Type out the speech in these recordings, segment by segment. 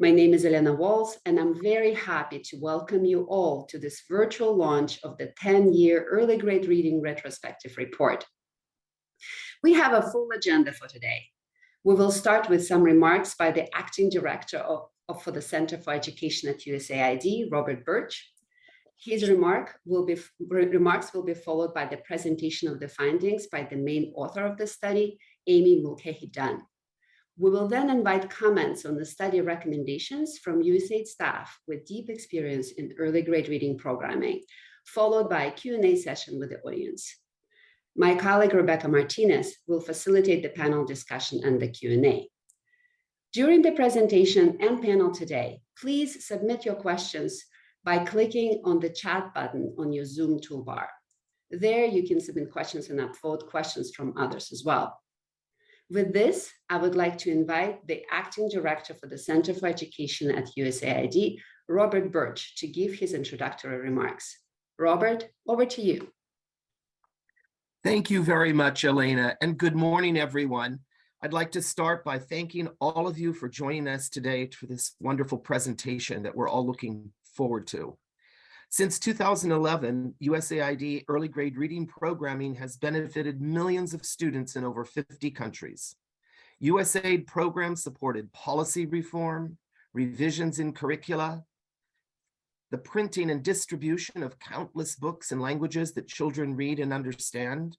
My name is Elena Walls, and I'm very happy to welcome you all to this virtual launch of the 10-year Early Grade Reading Retrospective Report. We have a full agenda for today. We will start with some remarks by the Acting Director for the Center for Education at USAID, Robert Birch. His remarks will be followed by the presentation of the findings by the main author of the study, Amy Mulcahy-Dunn. We will then invite comments on the study recommendations from USAID staff with deep experience in early grade reading programming, followed by a Q&A session with the audience. My colleague, Rebecca Martinez, will facilitate the panel discussion and the Q&A. During the presentation and panel today, please submit your questions by clicking on the chat button on your Zoom toolbar. There you can submit questions and upvote questions from others as well. With this, I would like to invite the Acting Director for the Center for Education at USAID, Robert Birch, to give his introductory remarks. Robert, over to you. Thank you very much, Elena, and good morning, everyone. I'd like to start by thanking all of you for joining us today for this wonderful presentation that we're all looking forward to. Since 2011, USAID early grade reading programming has benefited millions of students in over 50 countries. USAID programs supported policy reform, revisions in curricula, the printing and distribution of countless books in languages that children read and understand,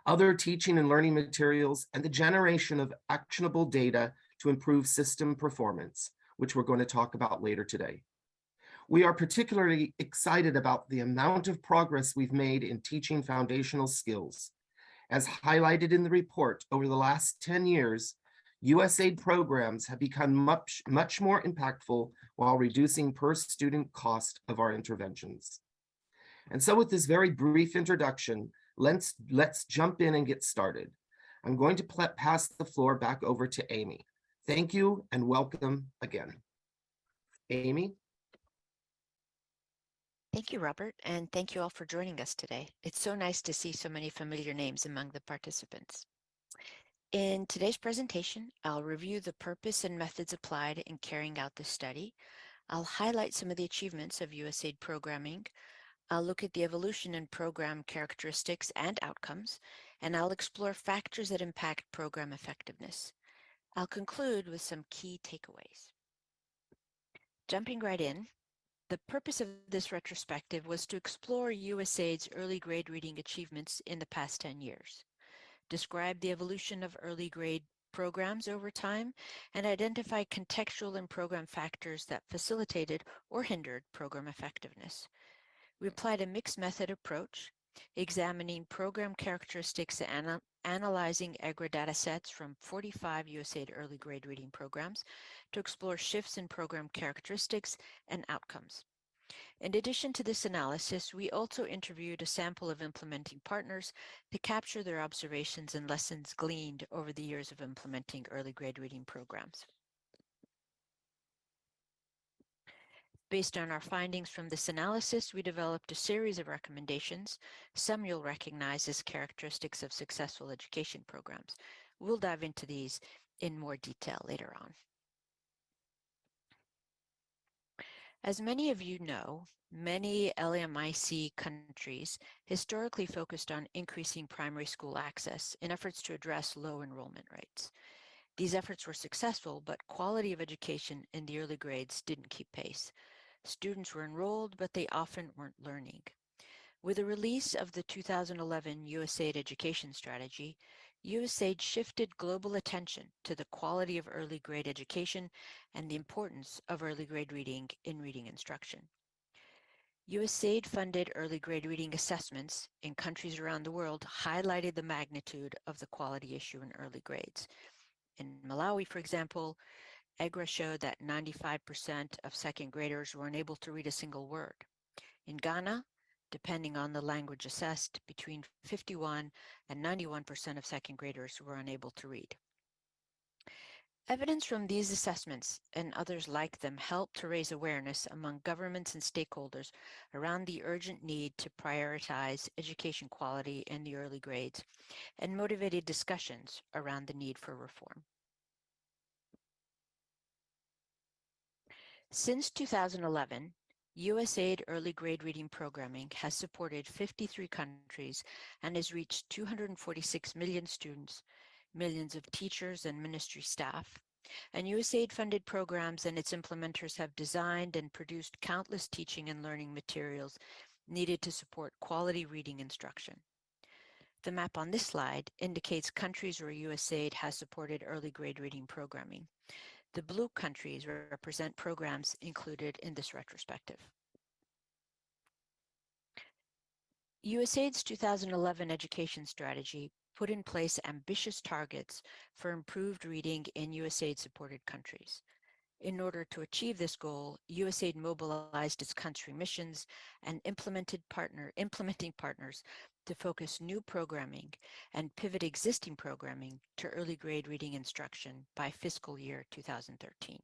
other teaching and learning materials, and the generation of actionable data to improve system performance, which we're going to talk about later today. We are particularly excited about the amount of progress we've made in teaching foundational skills. As highlighted in the report, over the last 10 years, USAID programs have become much more impactful while reducing per student cost of our interventions. And so with this very brief introduction, let's jump in and get started. I'm going to pass the floor back over to Amy. Thank you and welcome again. Amy? Thank you, Robert, and thank you all for joining us today. It's so nice to see so many familiar names among the participants. In today's presentation, I'll review the purpose and methods applied in carrying out this study. I'll highlight some of the achievements of USAID programming. I'll look at the evolution in program characteristics and outcomes, and I'll explore factors that impact program effectiveness. I'll conclude with some key takeaways. Jumping right in, the purpose of this retrospective was to explore USAID's early grade reading achievements in the past 10 years, describe the evolution of early grade programs over time, and identify contextual and program factors that facilitated or hindered program effectiveness. We applied a mixed method approach, examining program characteristics and analyzing EGRA data sets from 45 USAID early grade reading programs to explore shifts in program characteristics and outcomes. In addition to this analysis, we also interviewed a sample of implementing partners to capture their observations and lessons gleaned over the years of implementing early grade reading programs. Based on our findings from this analysis, we developed a series of recommendations. Some you'll recognize as characteristics of successful education programs. We'll dive into these in more detail later on. As many of you know, many LMIC countries historically focused on increasing primary school access in efforts to address low enrollment rates. These efforts were successful, but quality of education in the early grades didn't keep pace. Students were enrolled, but they often weren't learning. With the release of the 2011 USAID Education Strategy, USAID shifted global attention to the quality of early grade education and the importance of early grade reading in reading instruction. USAID funded early grade reading assessments in countries around the world highlighted the magnitude of the quality issue in early grades. In Malawi, for example, EGRA showed that 95% of second graders were unable to read a single word. In Ghana, depending on the language assessed, between 51 and 91% of second graders were unable to read. Evidence from these assessments and others like them helped to raise awareness among governments and stakeholders around the urgent need to prioritize education quality in the early grades and motivated discussions around the need for reform. Since 2011, USAID early grade reading programming has supported 53 countries and has reached 246 million students, millions of teachers and ministry staff. And USAID-funded programs and its implementers have designed and produced countless teaching and learning materials needed to support quality reading instruction. The map on this slide indicates countries where USAID has supported early grade reading programming. The blue countries represent programs included in this retrospective. USAID's 2011 education strategy put in place ambitious targets for improved reading in USAID-supported countries. In order to achieve this goal, USAID mobilized its country missions and implementing partners to focus new programming and pivot existing programming to early grade reading instruction by fiscal year 2013.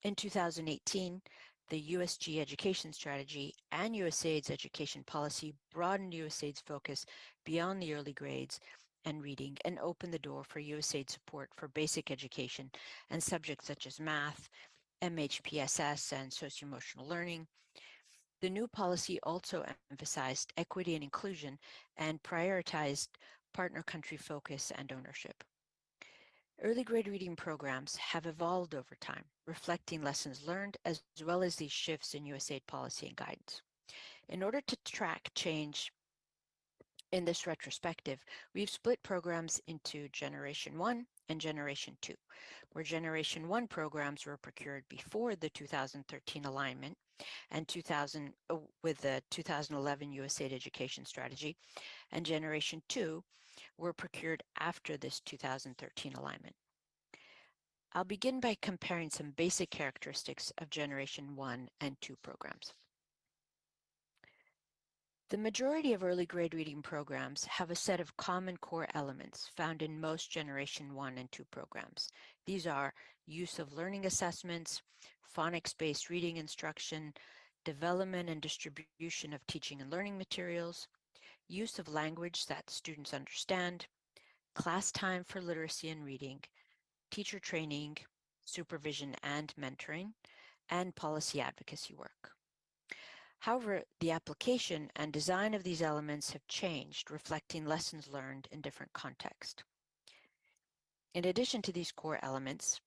In 2018, the USG education strategy and USAID's education policy broadened USAID's focus beyond the early grades and reading and opened the door for USAID support for basic education and subjects such as math, MHPSS, and socio-emotional learning. The new policy also emphasized equity and inclusion and prioritized partner country focus and ownership. Early grade reading programs have evolved over time, reflecting lessons learned as well as these shifts in USAID policy and guidance. In order to track change in this retrospective, we've split programs into Generation 1 and Generation 2, where Generation 1 programs were procured before the 2013 alignment and with the 2011 USAID education strategy, and Generation 2 were procured after this 2013 alignment. I'll begin by comparing some basic characteristics of Generation 1 and 2 programs. The majority of early grade reading programs have a set of common core elements found in most Generation 1 and 2 programs. These are use of learning assessments, phonics-based reading instruction, development and distribution of teaching and learning materials, use of language that students understand, class time for literacy and reading, teacher training, supervision and mentoring, and policy advocacy work. However, the application and design of these elements have changed, reflecting lessons learned in different contexts. In addition to these core elements,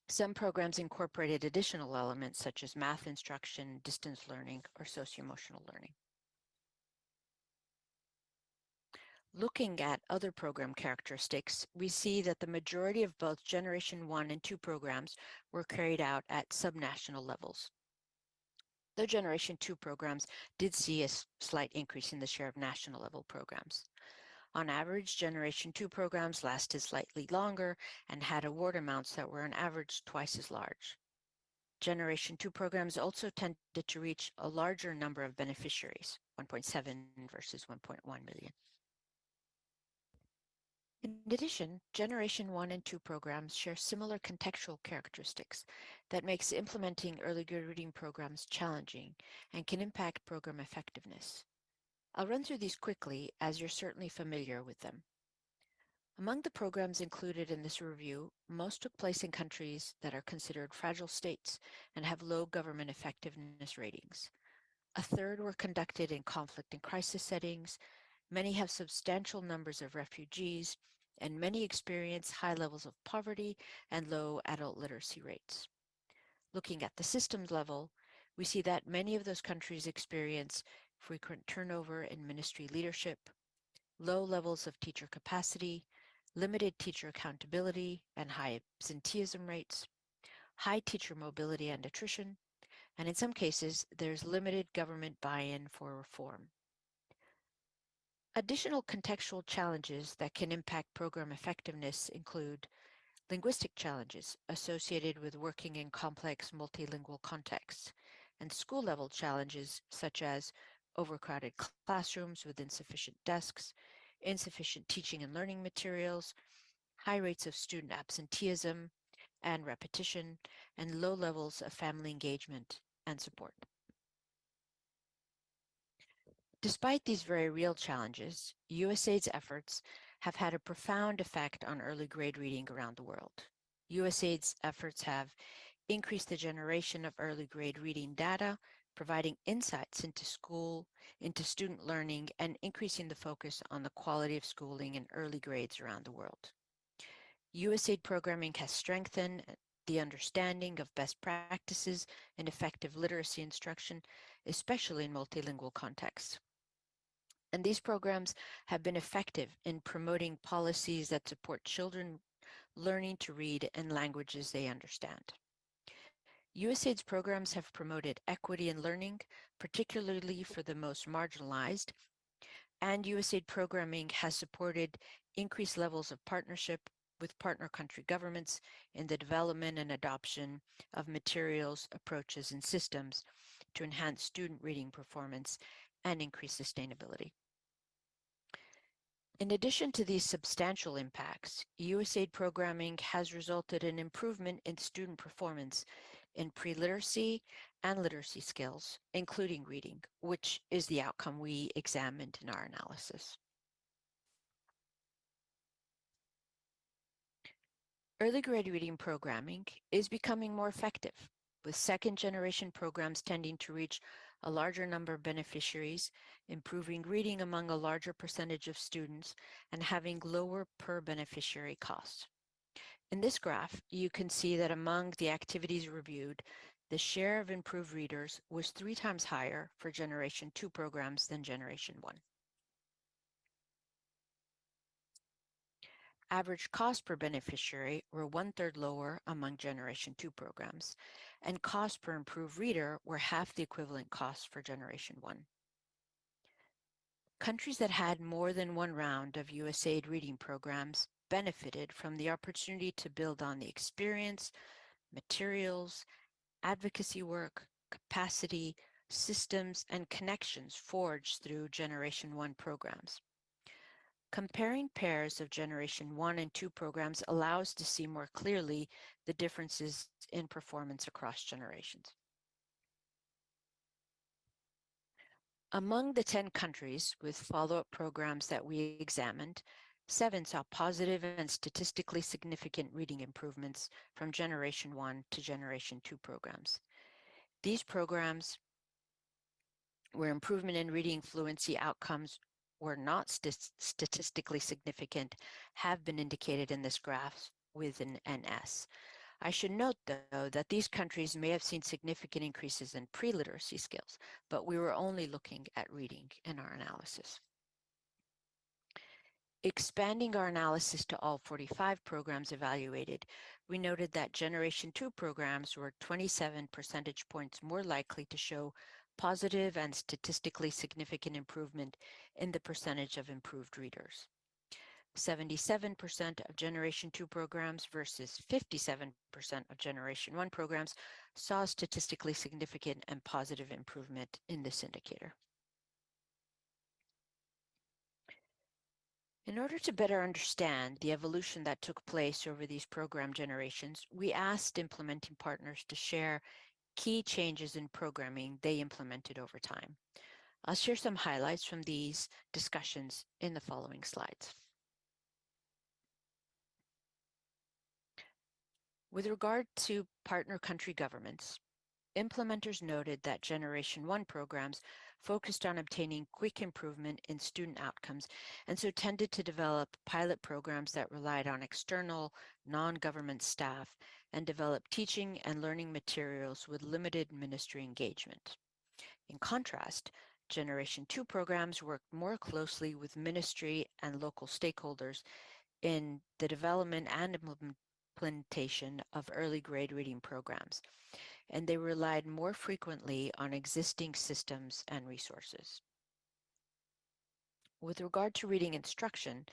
some programs incorporated additional elements such as math instruction, distance learning, or socio-emotional learning. Looking at other program characteristics, we see that the majority of both Generation 1 and 2 programs were carried out at subnational levels. The Generation 2 programs did see a slight increase in the share of national level programs. On average, Generation 2 programs lasted slightly longer and had award amounts that were on average twice as large. Generation 2 programs also tended to reach a larger number of beneficiaries, 1.7 versus 1.1 million. In addition, Generation 1 and 2 programs share similar contextual characteristics that makes implementing early grade reading programs challenging and can impact program effectiveness. I'll run through these quickly as you're certainly familiar with them. Among the programs included in this review, most took place in countries that are considered fragile states and have low government effectiveness ratings. A third were conducted in conflict and crisis settings. Many have substantial numbers of refugees, and many experience high levels of poverty and low adult literacy rates. Looking at the systems level, we see that many of those countries experience frequent turnover in ministry leadership, low levels of teacher capacity, limited teacher accountability and high absenteeism rates, high teacher mobility and attrition, and in some cases, there's limited government buy-in for reform. Additional contextual challenges that can impact program effectiveness include linguistic challenges associated with working in complex multilingual contexts, and school-level challenges such as overcrowded classrooms with insufficient desks, insufficient teaching and learning materials, high rates of student absenteeism and repetition, and low levels of family engagement and support. Despite these very real challenges, USAID's efforts have had a profound effect on early grade reading around the world. USAID's efforts have increase the generation of early grade reading data, providing insights into student learning, and increasing the focus on the quality of schooling in early grades around the world. USAID programming has strengthened the understanding of best practices and effective literacy instruction, especially in multilingual contexts. And these programs have been effective in promoting policies that support children learning to read in languages they understand. USAID's programs have promoted equity in learning, particularly for the most marginalized, and USAID programming has supported increased levels of partnership with partner country governments in the development and adoption of materials, approaches, and systems to enhance student reading performance and increase sustainability. In addition to these substantial impacts, USAID programming has resulted in improvement in student performance in pre-literacy and literacy skills, including reading, which is the outcome we examined in our analysis. Early grade reading programming is becoming more effective, with second-generation programs tending to reach a larger number of beneficiaries, improving reading among a larger percentage of students, and having lower per beneficiary costs. In this graph, you can see that among the activities reviewed, the share of improved readers was 3 times higher for Generation 2 programs than Generation 1. Average cost per beneficiary were 1/3 lower among Generation 2 programs, and cost per improved reader were half the equivalent cost for Generation 1. Countries that had more than one round of USAID reading programs benefited from the opportunity to build on the experience, materials, advocacy work, capacity, systems, and connections forged through Generation 1 programs. Comparing pairs of Generation 1 and 2 programs allows to see more clearly the differences in performance across generations. Among the 10 countries with follow-up programs that we examined, 7 saw positive and statistically significant reading improvements from Generation 1 to Generation 2 programs. These programs where improvement in reading fluency outcomes were not statistically significant have been indicated in this graph with an NS. I should note, though, that these countries may have seen significant increases in pre-literacy skills, but we were only looking at reading in our analysis. Expanding our analysis to all 45 programs evaluated, we noted that Generation 2 programs were 27 percentage points more likely to show positive and statistically significant improvement in the percentage of improved readers. 77% of Generation 2 programs versus 57% of Generation 1 programs saw statistically significant and positive improvement in this indicator. In order to better understand the evolution that took place over these program generations, we asked implementing partners to share key changes in programming they implemented over time. I'll share some highlights from these discussions in the following slides. With regard to partner country governments, implementers noted that Generation 1 programs focused on obtaining quick improvement in student outcomes, and so tended to develop pilot programs that relied on external, non-government staff and developed teaching and learning materials with limited ministry engagement. In contrast, Generation 2 programs worked more closely with ministry and local stakeholders in the development and implementation of early grade reading programs, and they relied more frequently on existing systems and resources. With regard to reading instruction,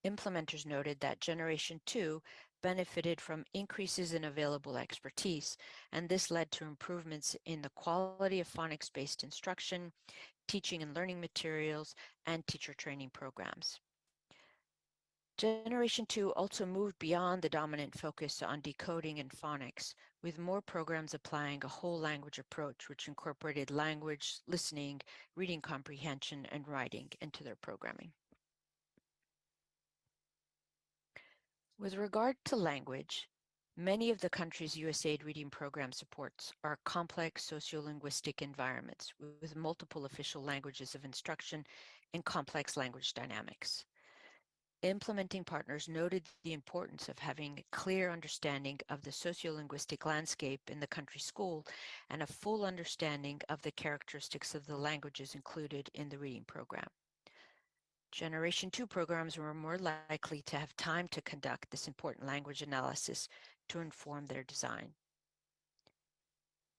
implementers noted that Generation 2 benefited from increases in available expertise, and this led to improvements in the quality of phonics-based instruction, teaching and learning materials, and teacher training programs. Generation 2 also moved beyond the dominant focus on decoding and phonics, with more programs applying a whole language approach, which incorporated language, listening, reading comprehension, and writing into their programming. With regard to language, Many of the countries USAID reading program supports are complex sociolinguistic environments with multiple official languages of instruction and complex language dynamics. Implementing partners noted the importance of having a clear understanding of the sociolinguistic landscape in the country school and a full understanding of the characteristics of the languages included in the reading program. Generation 2 programs were more likely to have time to conduct this important language analysis to inform their design.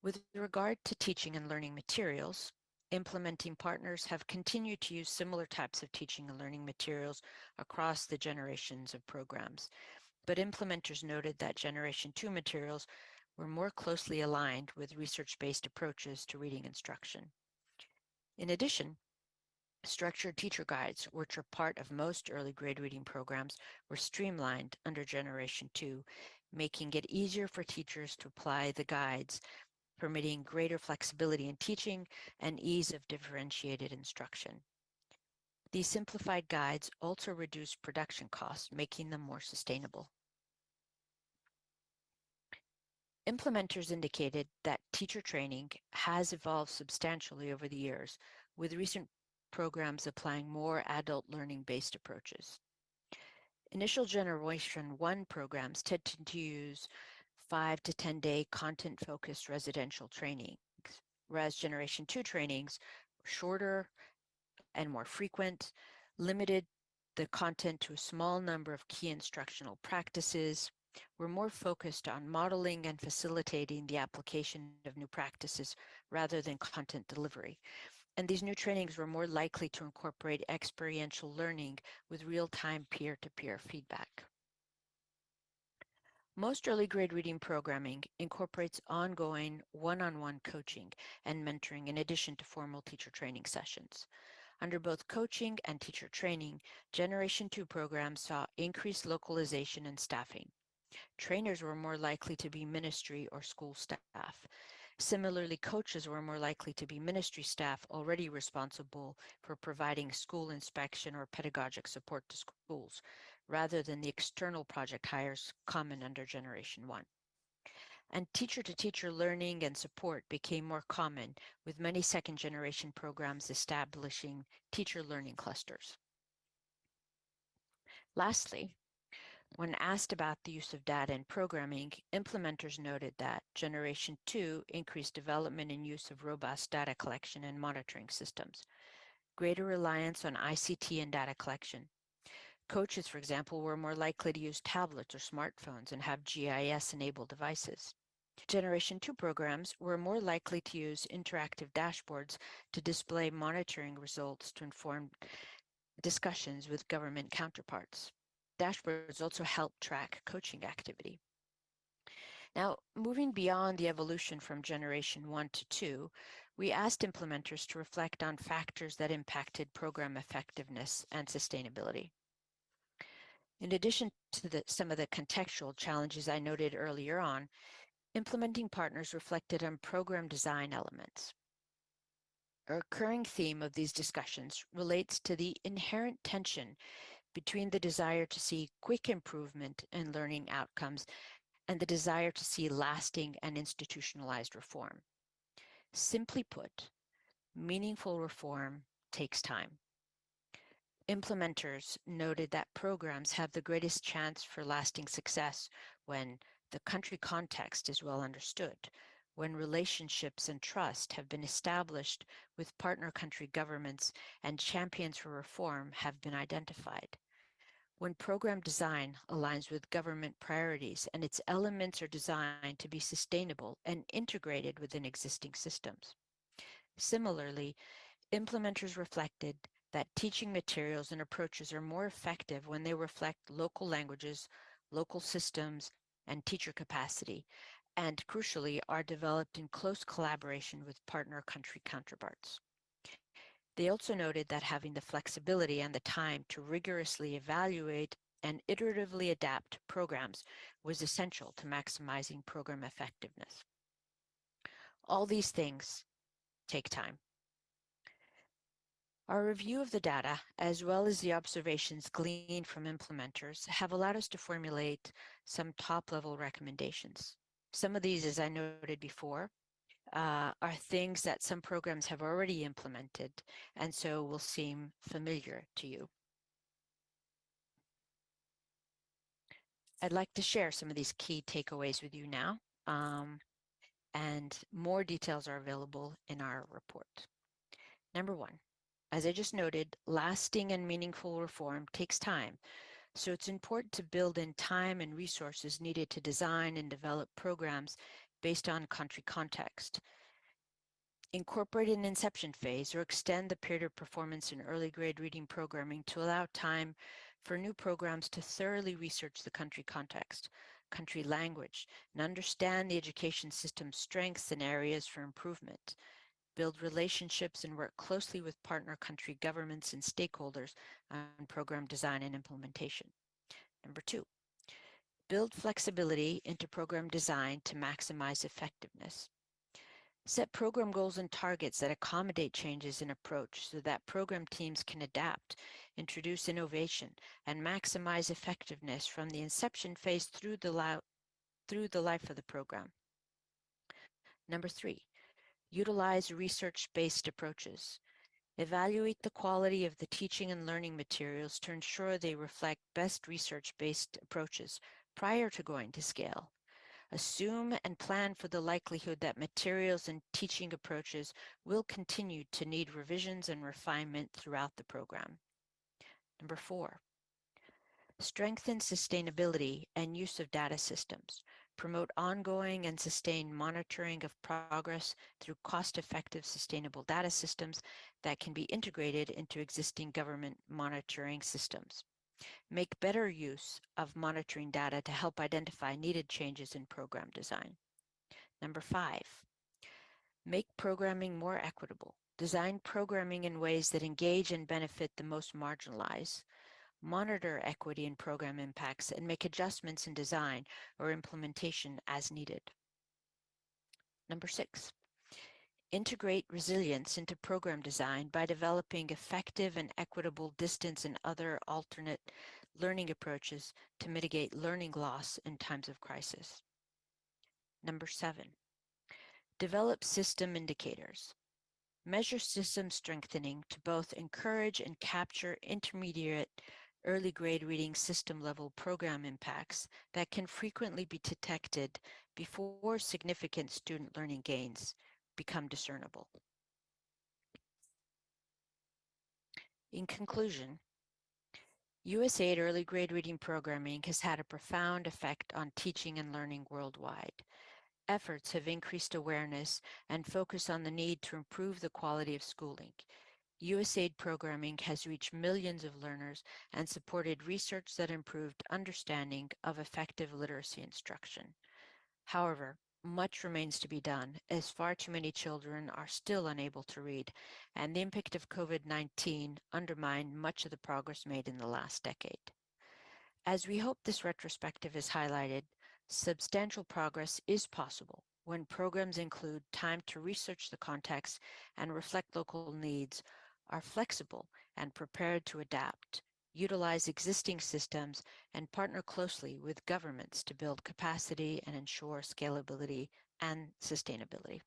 With regard to teaching and learning materials, implementing partners have continued to use similar types of teaching and learning materials across the generations of programs, but implementers noted that Generation 2 materials were more closely aligned with research-based approaches to reading instruction. In addition, structured teacher guides, which are part of most early grade reading programs, were streamlined under Generation 2, making it easier for teachers to apply the guides, permitting greater flexibility in teaching and ease of differentiated instruction. These simplified guides also reduce production costs, making them more sustainable. Implementers indicated that teacher training has evolved substantially over the years, with recent programs applying more adult learning-based approaches. Initial Generation 1 programs tended to use 5 to 10-day content-focused residential trainings, whereas Generation 2 trainings were shorter and more frequent, limited the content to a small number of key instructional practices, were more focused on modeling and facilitating the application of new practices rather than content delivery. And these new trainings were more likely to incorporate experiential learning with real-time peer-to-peer feedback. Most early grade reading programming incorporates ongoing one-on-one coaching and mentoring in addition to formal teacher training sessions. Under both coaching and teacher training, Generation 2 programs saw increased localization and staffing. Trainers were more likely to be ministry or school staff. Similarly, coaches were more likely to be ministry staff already responsible for providing school inspection or pedagogic support to schools, rather than the external project hires common under Generation 1. And teacher-to-teacher learning and support became more common, with many second-generation programs establishing teacher learning clusters. Lastly, when asked about the use of data in programming, implementers noted that Generation 2 increased development and use of robust data collection and monitoring systems, greater reliance on ICT and data collection. Coaches, for example, were more likely to use tablets or smartphones and have GIS-enabled devices. Generation 2 programs were more likely to use interactive dashboards to display monitoring results to inform discussions with government counterparts. Dashboards also help track coaching activity. Now, moving beyond the evolution from Generation 1 to 2, we asked implementers to reflect on factors that impacted program effectiveness and sustainability. In addition to some of the contextual challenges I noted earlier on, implementing partners reflected on program design elements. A recurring theme of these discussions relates to the inherent tension between the desire to see quick improvement in learning outcomes and the desire to see lasting and institutionalized reform. Simply put, meaningful reform takes time. Implementers noted that programs have the greatest chance for lasting success when the country context is well understood, when relationships and trust have been established with partner country governments and champions for reform have been identified, when program design aligns with government priorities and its elements are designed to be sustainable and integrated within existing systems. Similarly, implementers reflected that teaching materials and approaches are more effective when they reflect local languages, local systems, and teacher capacity, and crucially, are developed in close collaboration with partner country counterparts. They also noted that having the flexibility and the time to rigorously evaluate and iteratively adapt programs was essential to maximizing program effectiveness. All these things take time. Our review of the data, as well as the observations gleaned from implementers, have allowed us to formulate some top-level recommendations. Some of these, as I noted before, are things that some programs have already implemented and so will seem familiar to you. I'd like to share some of these key takeaways with you now, and more details are available in our report. Number one, as I just noted, lasting and meaningful reform takes time, so it's important to build in time and resources needed to design and develop programs based on country context. Incorporate an inception phase or extend the period of performance in early grade reading programming to allow time for new programs to thoroughly research the country context, country language, and understand the education system's strengths and areas for improvement. Build relationships and work closely with partner country governments and stakeholders on program design and implementation. Number two, build flexibility into program design to maximize effectiveness. Set program goals and targets that accommodate changes in approach so that program teams can adapt, introduce innovation, and maximize effectiveness from the inception phase through the life of the program. Number three, utilize research-based approaches. Evaluate the quality of the teaching and learning materials to ensure they reflect best research-based approaches prior to going to scale. Assume and plan for the likelihood that materials and teaching approaches will continue to need revisions and refinement throughout the program. Number four, strengthen sustainability and use of data systems. Promote ongoing and sustained monitoring of progress through cost-effective sustainable data systems that can be integrated into existing government monitoring systems. Make better use of monitoring data to help identify needed changes in program design. Number five, make programming more equitable. Design programming in ways that engage and benefit the most marginalized. Monitor equity in program impacts and make adjustments in design or implementation as needed. Number six, integrate resilience into program design by developing effective and equitable distance and other alternate learning approaches to mitigate learning loss in times of crisis. Number seven, develop system indicators. Measure system strengthening to both encourage and capture intermediate early grade reading system level program impacts that can frequently be detected before significant student learning gains become discernible. In conclusion, USAID early grade reading programming has had a profound effect on teaching and learning worldwide. Efforts have increased awareness and focus on the need to improve the quality of schooling. USAID programming has reached millions of learners and supported research that improved understanding of effective literacy instruction. However, much remains to be done, as far too many children are still unable to read, and the impact of COVID-19 undermined much of the progress made in the last decade. As we hope this retrospective has highlighted, substantial progress is possible when programs include time to research the context and reflect local needs, are flexible and prepared to adapt, utilize existing systems, and partner closely with governments to build capacity and ensure scalability and sustainability.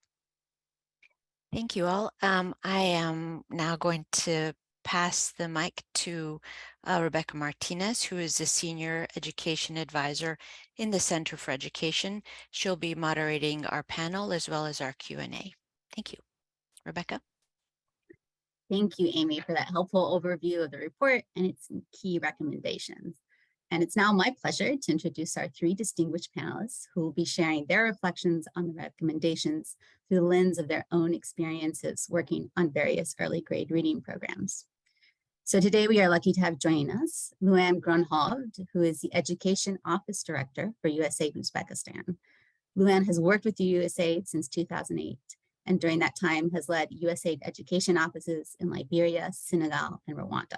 Thank you all. I am now going to pass the mic to Rebecca Martinez, who is the Senior Education Advisor in the Center for Education. She'll be moderating our panel as well as our Q&A. Thank you. Rebecca? Thank you, Amy, for that helpful overview of the report and its key recommendations. And it's now my pleasure to introduce our three distinguished panelists who will be sharing their reflections on the recommendations through the lens of their own experiences working on various early grade reading programs. So today we are lucky to have joining us Luann Grunhold, who is the Education Office Director for USAID Uzbekistan. Luann has worked with the USAID since 2008, and during that time has led USAID education offices in Liberia, Senegal, and Rwanda.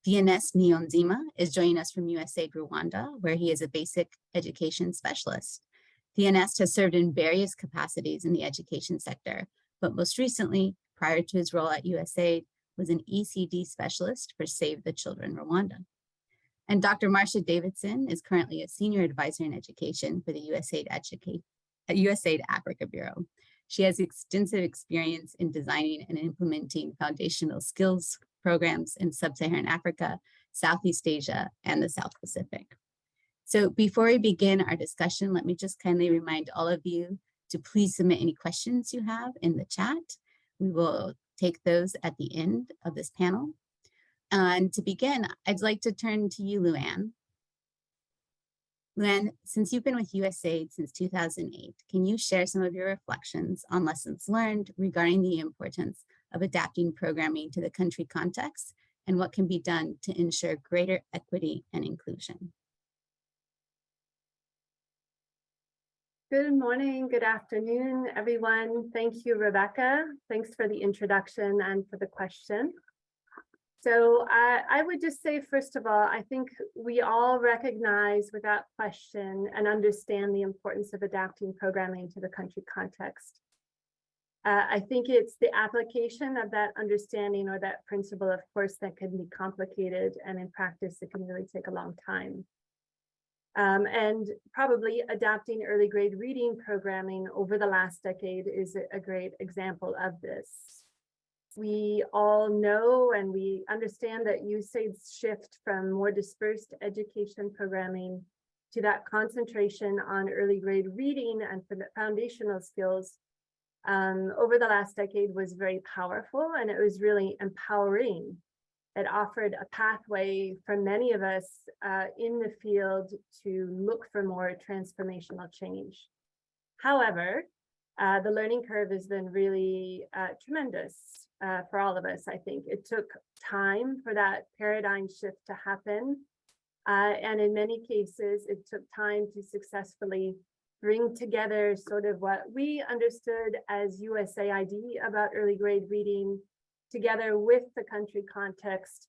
DNS Niyonzima is joining us from USAID Rwanda, where he is a basic education specialist. DNS has served in various capacities in the education sector, but most recently, prior to his role at USAID, was an ECD specialist for Save the Children Rwanda. And Dr. Marcia Davidson is currently a senior advisor in education for the USAID Africa Bureau. She has extensive experience in designing and implementing foundational skills programs in Sub-Saharan Africa, Southeast Asia, and the South Pacific. So before we begin our discussion, let me just kindly remind all of you to please submit any questions you have in the chat. We will take those at the end of this panel. And to begin, I'd like to turn to you, Luann. Luann, since you've been with USAID since 2008, can you share some of your reflections on lessons learned regarding the importance of adapting programming to the country context and what can be done to ensure greater equity and inclusion? Good morning, good afternoon, everyone. Thank you, Rebecca. Thanks for the introduction and for the question. So I would just say, first of all, I think we all recognize without question and understand the importance of adapting programming to the country context. I think it's the application of that understanding or that principle, of course, that can be complicated, and in practice, it can really take a long time. And probably adapting early grade reading programming over the last decade is a great example of this. We all know and we understand that USAID's shift from more dispersed education programming to that concentration on early grade reading and for the foundational skills over the last decade was very powerful, and it was really empowering. It offered a pathway for many of us in the field to look for more transformational change. However, the learning curve has been really tremendous for all of us, I think. It took time for that paradigm shift to happen. And in many cases, it took time to successfully bring together sort of what we understood as USAID about early grade reading, together with the country context,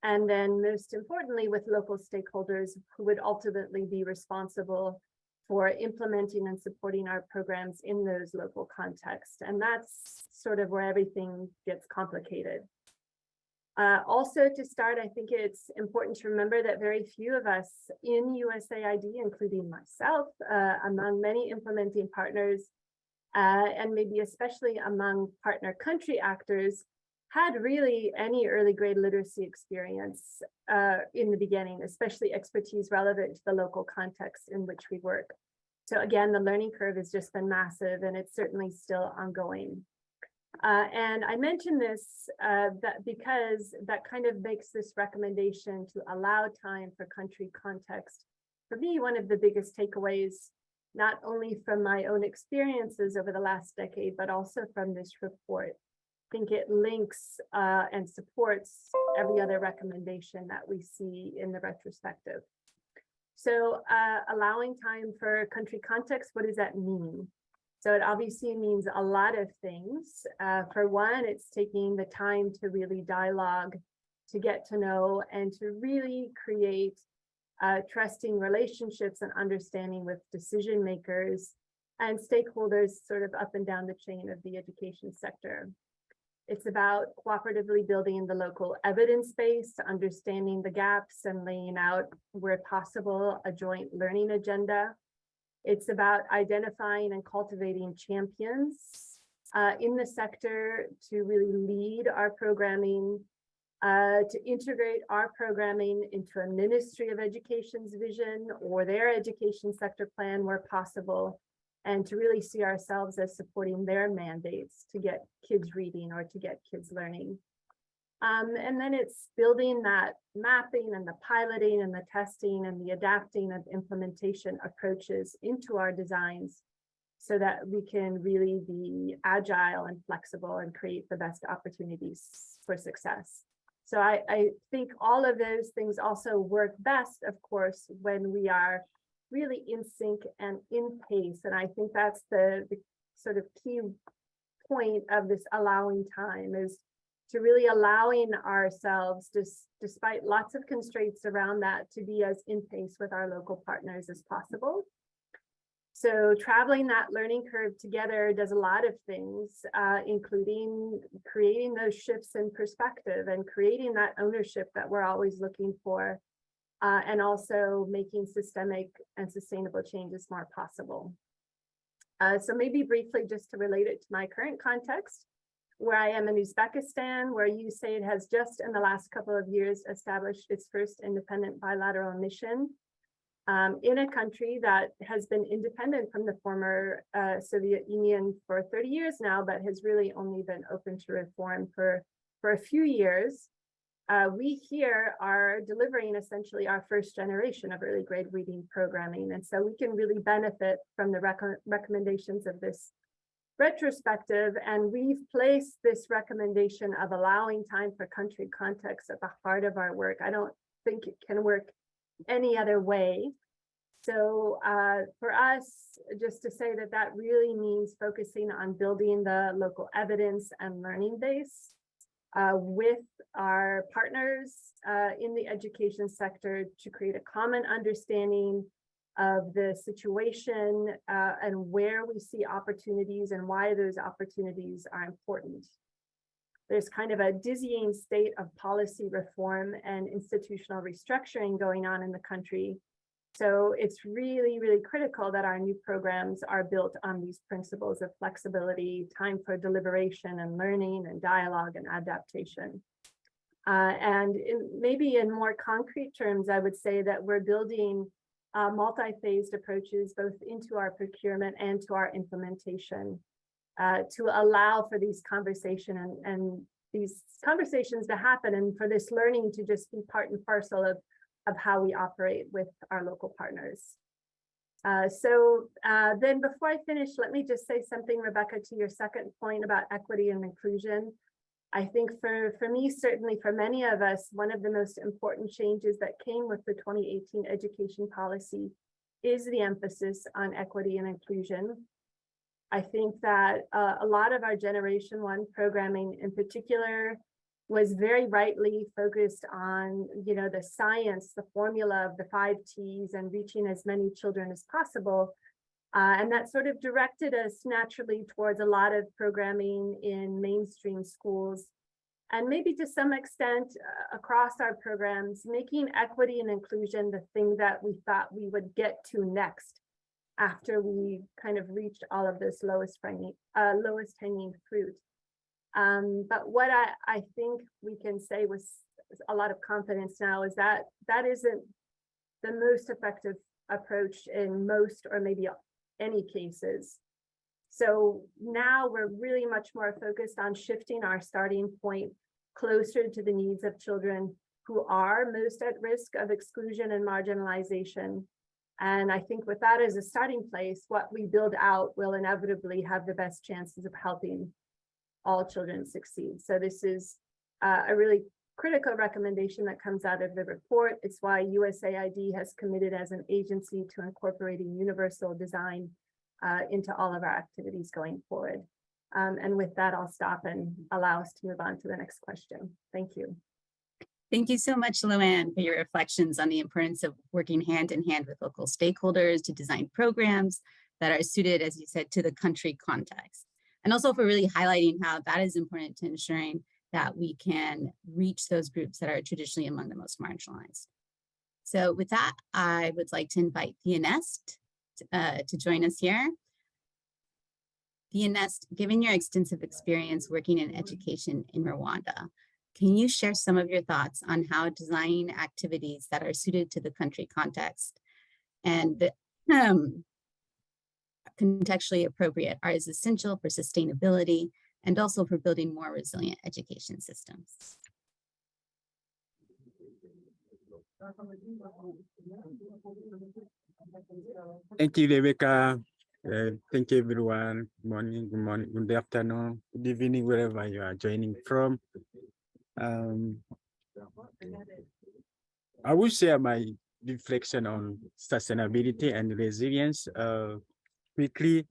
and then most importantly with local stakeholders who would ultimately be responsible for implementing and supporting our programs in those local contexts. And that's sort of where everything gets complicated. Also to start, I think it's important to remember that very few of us in USAID, including myself, among many implementing partners, and maybe especially among partner country actors, had really any early grade literacy experience in the beginning, especially expertise relevant to the local context in which we work. So again, the learning curve has just been massive, and it's certainly still ongoing. And I mention this because that kind of makes this recommendation to allow time for country context, for me, one of the biggest takeaways, not only from my own experiences over the last decade, but also from this report. I think it links and supports every other recommendation that we see in the retrospective. So allowing time for country context, what does that mean? So it obviously means a lot of things. For one, it's taking the time to really dialogue, to get to know, and to really create trusting relationships and understanding with decision makers and stakeholders sort of up and down the chain of the education sector. It's about cooperatively building the local evidence base, understanding the gaps and laying out, where possible, a joint learning agenda. It's about identifying and cultivating champions in the sector to really lead our programming, to integrate our programming into a Ministry of Education's vision or their education sector plan where possible, and to really see ourselves as supporting their mandates to get kids reading or to get kids learning. And then it's building that mapping and the piloting and the testing and the adapting of implementation approaches into our designs so that we can really be agile and flexible and create the best opportunities for success. So I think all of those things also work best, of course, when we are really in sync and in pace. And I think that's the sort of key point of this allowing time, is to really allowing ourselves, despite lots of constraints around that, to be as in pace with our local partners as possible. So traveling that learning curve together does a lot of things, including creating those shifts in perspective and creating that ownership that we're always looking for, and also making systemic and sustainable changes more possible. So maybe briefly, just to relate it to my current context, where I am in Uzbekistan, where USAID has just in the last couple of years established its first independent bilateral mission in a country that has been independent from the former Soviet Union for 30 years now, but has really only been open to reform for a few years. We here are delivering essentially our first generation of early grade reading programming. And so we can really benefit from the recommendations of this retrospective. And we've placed this recommendation of allowing time for country context at the heart of our work. I don't think it can work any other way. So for us, just to say that that really means focusing on building the local evidence and learning base with our partners in the education sector to create a common understanding of the situation and where we see opportunities and why those opportunities are important. There's kind of a dizzying state of policy reform and institutional restructuring going on in the country. So it's really, really critical that our new programs are built on these principles of flexibility, time for deliberation and learning and dialogue and adaptation. And maybe in more concrete terms, I would say that we're building multi-phased approaches both into our procurement and to our implementation to allow for these conversations and these conversations to happen and for this learning to just be part and parcel of how we operate with our local partners. Then before I finish, let me just say something, Rebecca, to your second point about equity and inclusion. I think for me, certainly for many of us, one of the most important changes that came with the 2018 education policy is the emphasis on equity and inclusion. I think that a lot of our Generation 1 programming in particular was very rightly focused on, the science, the formula of the 5 T's and reaching as many children as possible. And that sort of directed us naturally towards a lot of programming in mainstream schools. And maybe to some extent across our programs, making equity and inclusion the thing that we thought we would get to next after we kind of reached all of this lowest hanging fruit. But what I think we can say with a lot of confidence now is that that isn't the most effective approach in most or maybe any cases. So now we're really much more focused on shifting our starting point closer to the needs of children who are most at risk of exclusion and marginalization. And I think with that as a starting place, what we build out will inevitably have the best chances of helping all children succeed. So this is a really critical recommendation that comes out of the report. It's why USAID has committed as an agency to incorporating universal design into all of our activities going forward. And with that, I'll stop and allow us to move on to the next question. Thank you. Thank you so much, Luann, for your reflections on the importance of working hand in hand with local stakeholders to design programs that are suited, as you said, to the country context. And also for really highlighting how that is important to ensuring that we can reach those groups that are traditionally among the most marginalized. So with that, I would like to invite Thea Nest to join us here. Thea Nest, given your extensive experience working in education in Rwanda, can you share some of your thoughts on how designing activities that are suited to the country context and contextually appropriate are as essential for sustainability and also for building more resilient education systems? Thank you, Rebecca. Thank you, everyone. Good morning, good afternoon, good evening, wherever you are joining from. I will share my reflection on sustainability and resilience quickly.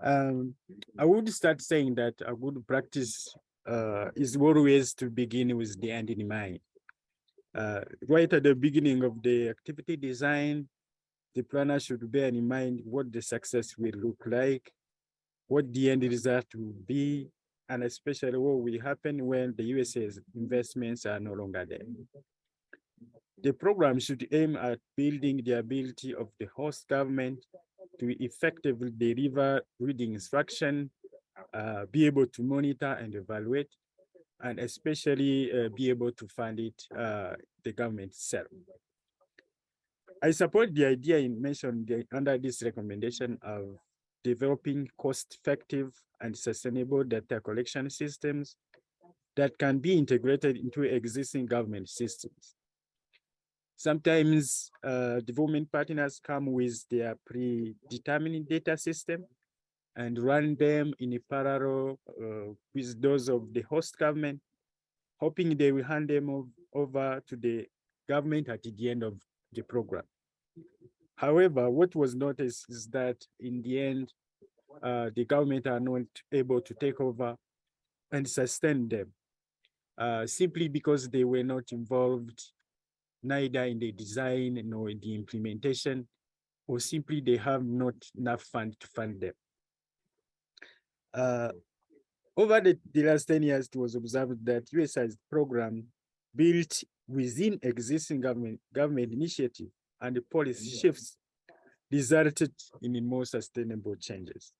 I would start saying that a good practice is always to begin with the end in mind. Right at the beginning of the activity design, the planner should bear in mind what the success will look like, what the end result will be, and especially what will happen when the USA's investments are no longer there. The program should aim at building the ability of the host government to effectively deliver reading instruction, be able to monitor and evaluate, and especially be able to fund it, the government itself. I support the idea mentioned under this recommendation of developing cost-effective and sustainable data collection systems that can be integrated into existing government systems. Sometimes development partners come with their predetermined data system and run them in a parallel with those of the host government, hoping they will hand them over to the government at the end of the program. However, what was noticed is that in the end, the government are not able to take over and sustain them simply because they were not involved neither in the design nor in the implementation, or simply they have not enough funds to fund them. Over the last 10 years, it was observed that USAID's program built within existing government initiative and the policy shifts resulted in more sustainable changes.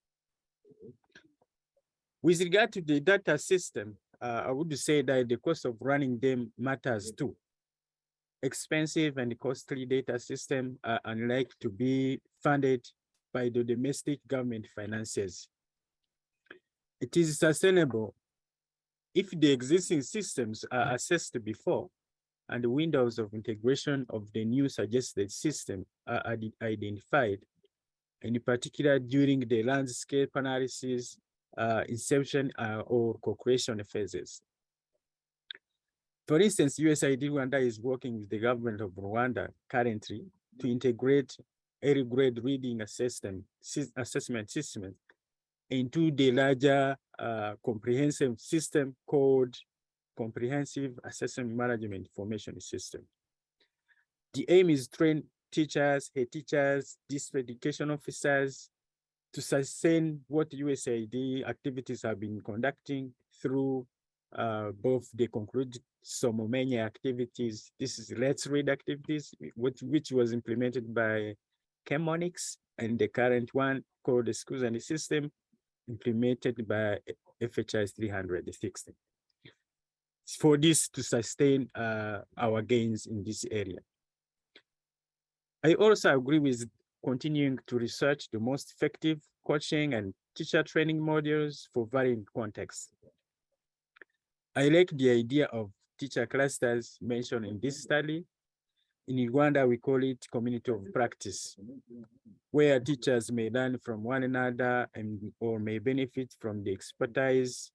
With regard to the data system, I would say that the cost of running them matters too. Expensive and costly data systems are unlikely to be funded by the domestic government finances. It is sustainable if the existing systems are assessed before and the windows of integration of the new suggested system are identified, and in particular during the landscape analysis, inception or co-creation phases. For instance, USAID Rwanda is working with the government of Rwanda currently to integrate early grade reading assessment system into the larger comprehensive system called Comprehensive Assessment Management Information System. The aim is to train teachers, head teachers, district education officers to sustain what USAID activities have been conducting through both the concluded Somomenya activities. This is Let's Read activities, which was implemented by Chemonix, and the current one called the Schools and the System, implemented by FHI's 360. For this to sustain our gains in this area. I also agree with continuing to research the most effective coaching and teacher training modules for varying contexts. I like the idea of teacher clusters mentioned in this study. In Uganda, we call it community of practice, where teachers may learn from one another or may benefit from the expertise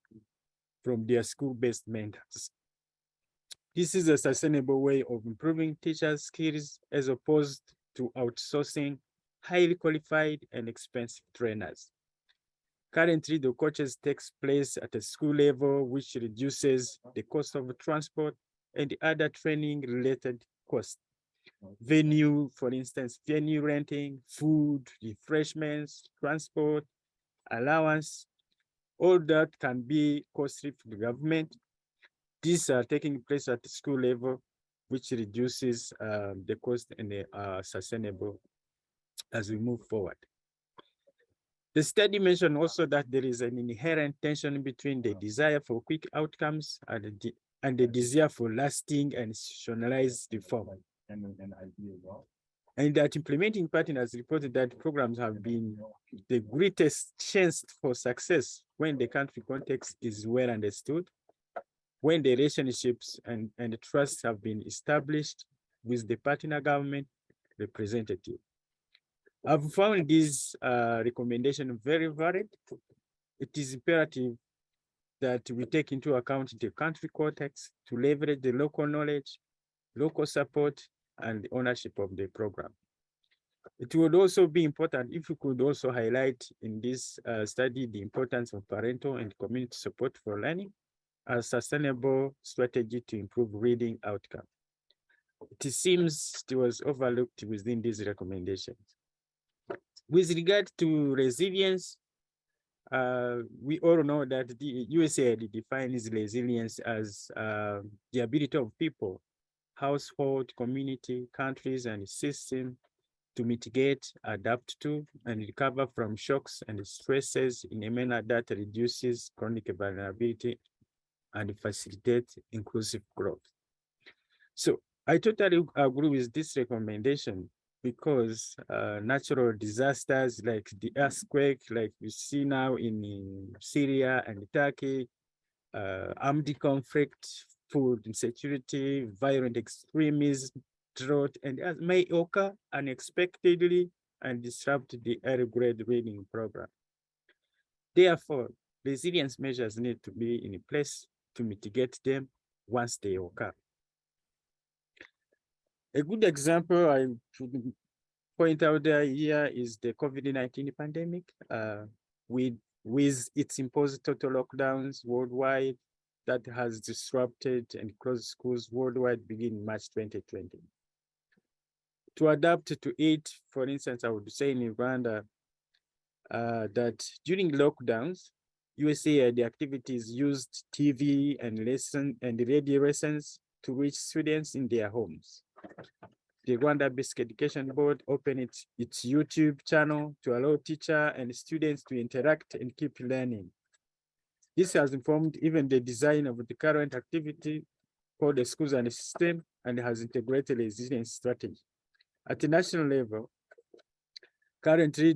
from their school-based mentors. This is a sustainable way of improving teachers' skills as opposed to outsourcing highly qualified and expensive trainers. Currently, the coaches takes place at a school level, which reduces the cost of transport and other training-related costs. Venue, for instance, venue renting, food, refreshments, transport, allowance, all that can be costly for the government. These are taking place at the school level, which reduces the cost and sustainable as we move forward. The study mentioned also that there is an inherent tension between the desire for quick outcomes and the desire for lasting and institutionalized reform. And that implementing partners reported that programs have been the greatest chance for success when the country context is well understood, when the relationships and the trust have been established with the partner government representative. I've found this recommendation very valid. It is imperative that we take into account the country context to leverage the local knowledge, local support, and the ownership of the program. It would also be important if we could also highlight in this study the importance of parental and community support for learning as a sustainable strategy to improve reading outcome. it seems it was overlooked within these recommendations. With regard to resilience, we all know that the USAID defines resilience as the ability of people, household, community, countries, and systems to mitigate, adapt to, and recover from shocks and stresses in a manner that reduces chronic vulnerability and facilitates inclusive growth. So I totally agree with this recommendation because natural disasters like the earthquake, like we see now in Syria and Turkey, armed conflict, food insecurity, violent extremism, drought, and may occur unexpectedly and disrupt the early grade reading program. Therefore, resilience measures need to be in place to mitigate them once they occur. A good example I should point out here is the COVID-19 pandemic. With its imposed total lockdowns worldwide that has disrupted and closed schools worldwide beginning March 2020. To adapt to it, for instance, I would say in Uganda that during lockdowns, USAID activities used TV and radio lessons to reach students in their homes. The Rwanda Basic Education Board opened its YouTube channel to allow teachers and students to interact and keep learning. This has informed even the design of the current activity called the Schools and System and has integrated a resilience strategy. At the national level, currently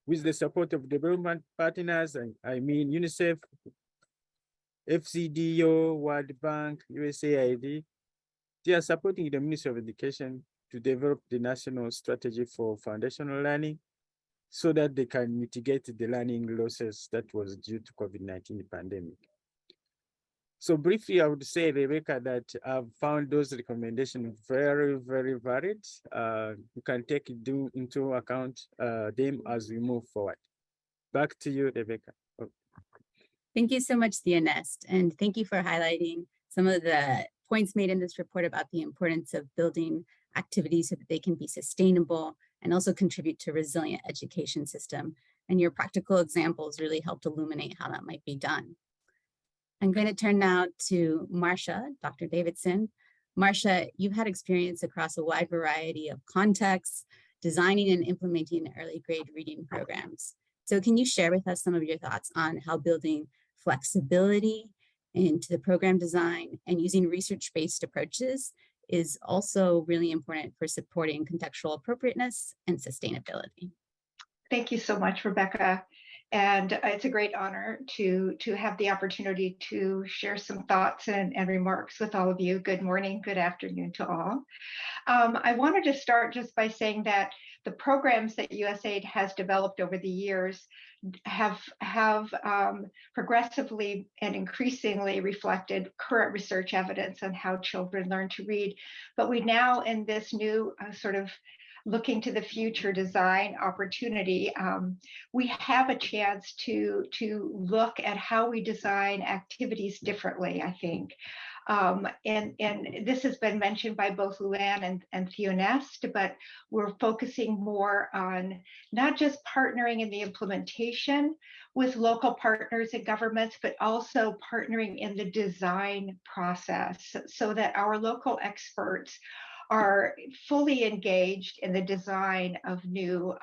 with the support of development partners, I mean UNICEF, FCDO, World Bank, USAID, they are supporting the Ministry of Education to develop the national strategy for foundational learning so that they can mitigate the learning losses that was due to COVID-19 pandemic. So briefly, I would say, Rebecca, that I've found those recommendations very, very valid. You can take into account them as we move forward. Back to you, Rebecca. Thank you so much, Theonest, and thank you for highlighting some of the points made in this report about the importance of building activities so that they can be sustainable and also contribute to a resilient education system. And your practical examples really helped illuminate how that might be done. I'm going to turn now to Marcia, Dr. Davidson. Marcia, you've had experience across a wide variety of contexts, designing and implementing early grade reading programs. So can you share with us some of your thoughts on how building flexibility into the program design and using research-based approaches is also really important for supporting contextual appropriateness and sustainability? Thank you so much, Rebecca. And it's a great honor to have the opportunity to share some thoughts and remarks with all of you. Good morning, good afternoon to all. I wanted to start just by saying that the programs that USAID has developed over the years have progressively and increasingly reflected current research evidence on how children learn to read. But we now, in this new sort of looking to the future design opportunity, we have a chance to look at how we design activities differently, I think. And this has been mentioned by both Luann and Theonest, but we're focusing more on not just partnering in the implementation with local partners and governments, but also partnering in the design process so that our local experts are fully engaged in the design of new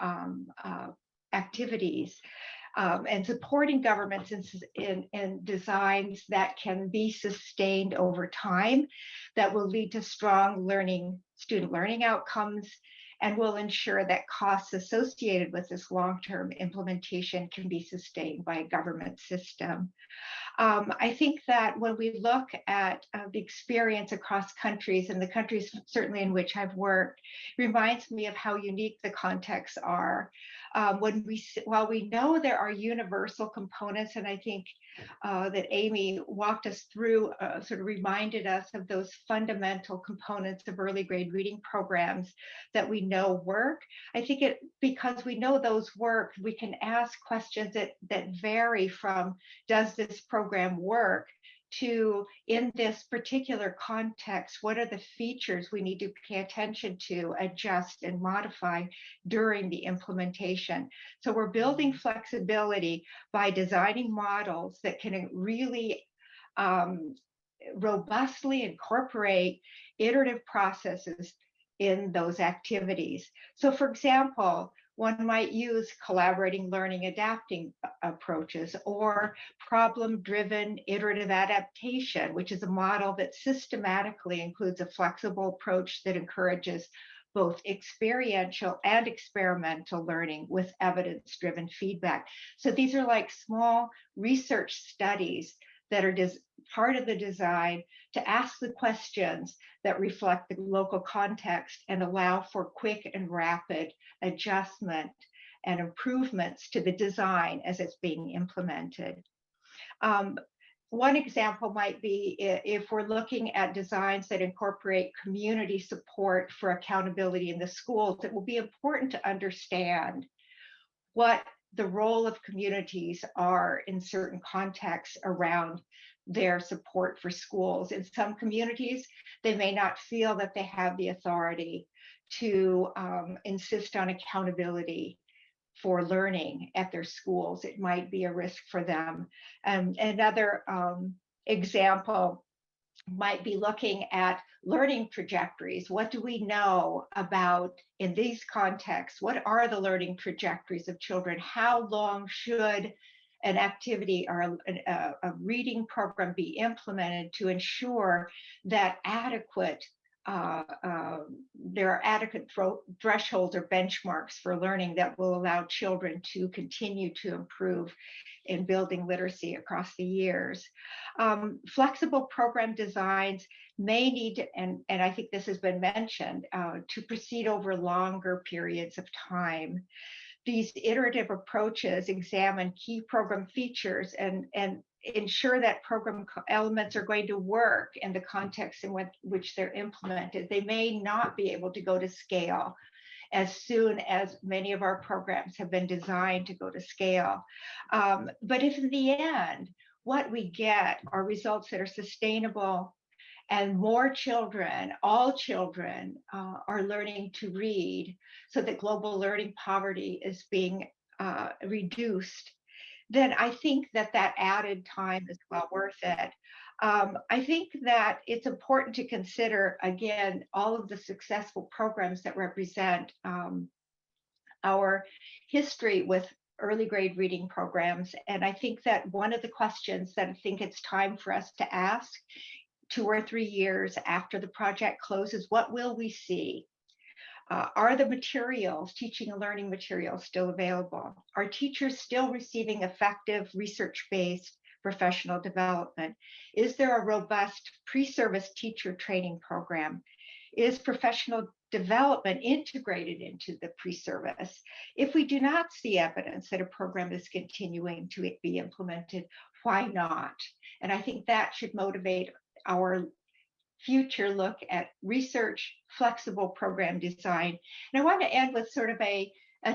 activities. And supporting governments in designs that can be sustained over time, that will lead to strong student learning outcomes, and will ensure that costs associated with this long-term implementation can be sustained by a government system. I think that when we look at the experience across countries, and the countries certainly in which I've worked, reminds me of how unique the contexts are. While we know there are universal components, and I think that Amy walked us through, sort of reminded us of those fundamental components of early grade reading programs that we know work. I think because we know those work, we can ask questions that vary from, does this program work, to, in this particular context, what are the features we need to pay attention to, adjust, and modify during the implementation. So we're building flexibility by designing models that can really robustly incorporate iterative processes in those activities. So for example, one might use collaborating learning adapting approaches or problem-driven iterative adaptation, which is a model that systematically includes a flexible approach that encourages both experiential and experimental learning with evidence-driven feedback. So these are like small research studies that are part of the design to ask the questions that reflect the local context and allow for quick and rapid adjustment and improvements to the design as it's being implemented. One example might be if we're looking at designs that incorporate community support for accountability in the schools, it will be important to understand what the role of communities are in certain contexts around their support for schools. In some communities, they may not feel that they have the authority to insist on accountability for learning at their schools. It might be a risk for them. Another example might be looking at learning trajectories. What do we know about, in these contexts, what are the learning trajectories of children? How long should an activity or a reading program be implemented to ensure that there are adequate thresholds or benchmarks for learning that will allow children to continue to improve in building literacy across the years. Flexible program designs may need, and I think this has been mentioned, to proceed over longer periods of time. These iterative approaches examine key program features and ensure that program elements are going to work in the context in which they're implemented. They may not be able to go to scale as soon as many of our programs have been designed to go to scale. But if in the end, what we get are results that are sustainable and more children, all children are learning to read so that global learning poverty is being reduced, then I think that added time is well worth it. I think that it's important to consider, again, all of the successful programs that represent our history with early grade reading programs. And I think that one of the questions that I think it's time for us to ask 2 or 3 years after the project closes, what will we see? Are the materials, teaching and learning materials, still available? Are teachers still receiving effective research-based professional development? Is there a robust pre-service teacher training program? Is professional development integrated into the pre-service? If we do not see evidence that a program is continuing to be implemented, why not? And I think that should motivate our future look at research, flexible program design. And I want to end with sort of a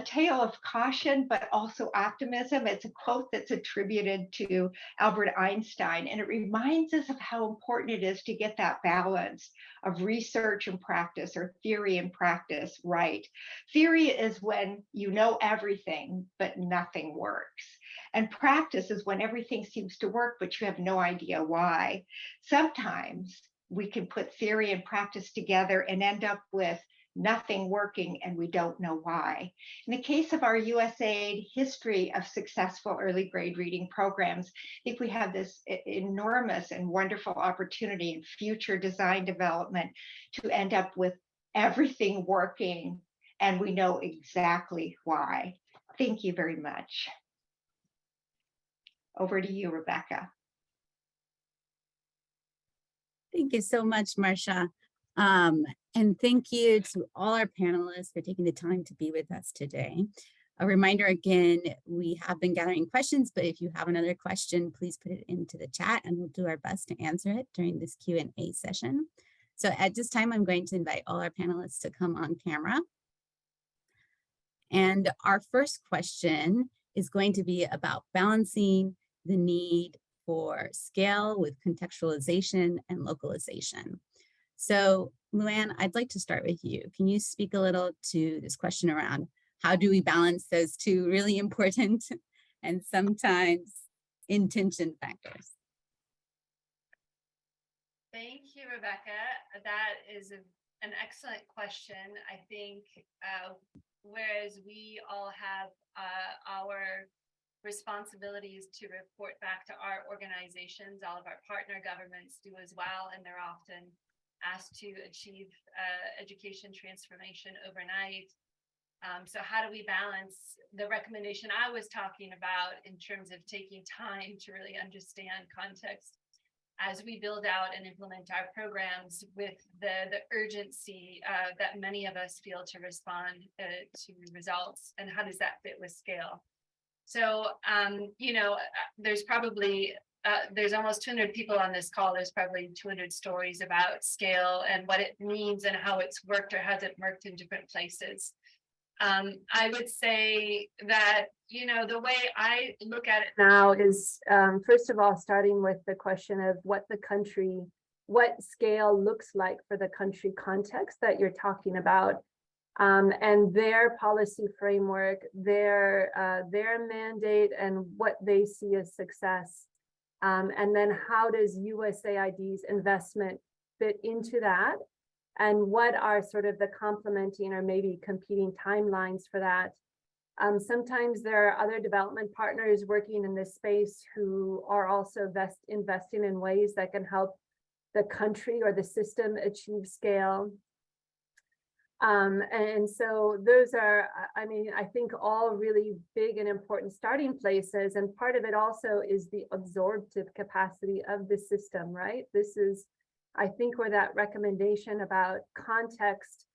tale of caution, but also optimism. It's a quote that's attributed to Albert Einstein, and it reminds us of how important it is to get that balance of research and practice, or theory and practice, right. Theory is when you know everything, but nothing works. And practice is when everything seems to work, but you have no idea why. Sometimes we can put theory and practice together and end up with nothing working, and we don't know why. In the case of our USAID history of successful early grade reading programs, I think we have this enormous and wonderful opportunity in future design development to end up with everything working, and we know exactly why. Thank you very much. Over to you, Rebecca. Thank you so much, Marcia. And thank you to all our panelists for taking the time to be with us today. A reminder again, we have been gathering questions, but if you have another question, please put it into the chat and we'll do our best to answer it during this Q&A session. So at this time, I'm going to invite all our panelists to come on camera. And our first question is going to be about balancing the need for scale with contextualization and localization. So Luann, I'd like to start with you. Can you speak a little to this question around how do we balance those two really important and sometimes intention factors? Thank you, Rebecca. That is an excellent question. I think whereas we all have our responsibilities to report back to our organizations, all of our partner governments do as well, and they're often asked to achieve education transformation overnight. So how do we balance the recommendation I was talking about in terms of taking time to really understand context as we build out and implement our programs with the urgency that many of us feel to respond to results, and how does that fit with scale? So, you know, there's probably, there's almost 200 people on this call. There's probably 200 stories about scale and what it means and how it's worked or hasn't worked in different places. I would say that, you know, the way I look at it now is, first of all, starting with the question of what scale looks like for the country context that you're talking about, and their policy framework, their mandate, and what they see as success. And then how does USAID's investment fit into that? And what are sort of the complementing or maybe competing timelines for that? Sometimes there are other development partners working in this space who are also investing in ways that can help the country or the system achieve scale. And so those are, I mean, I think all really big and important starting places. And part of it also is the absorptive capacity of the system, right? This is, I think, where that recommendation about context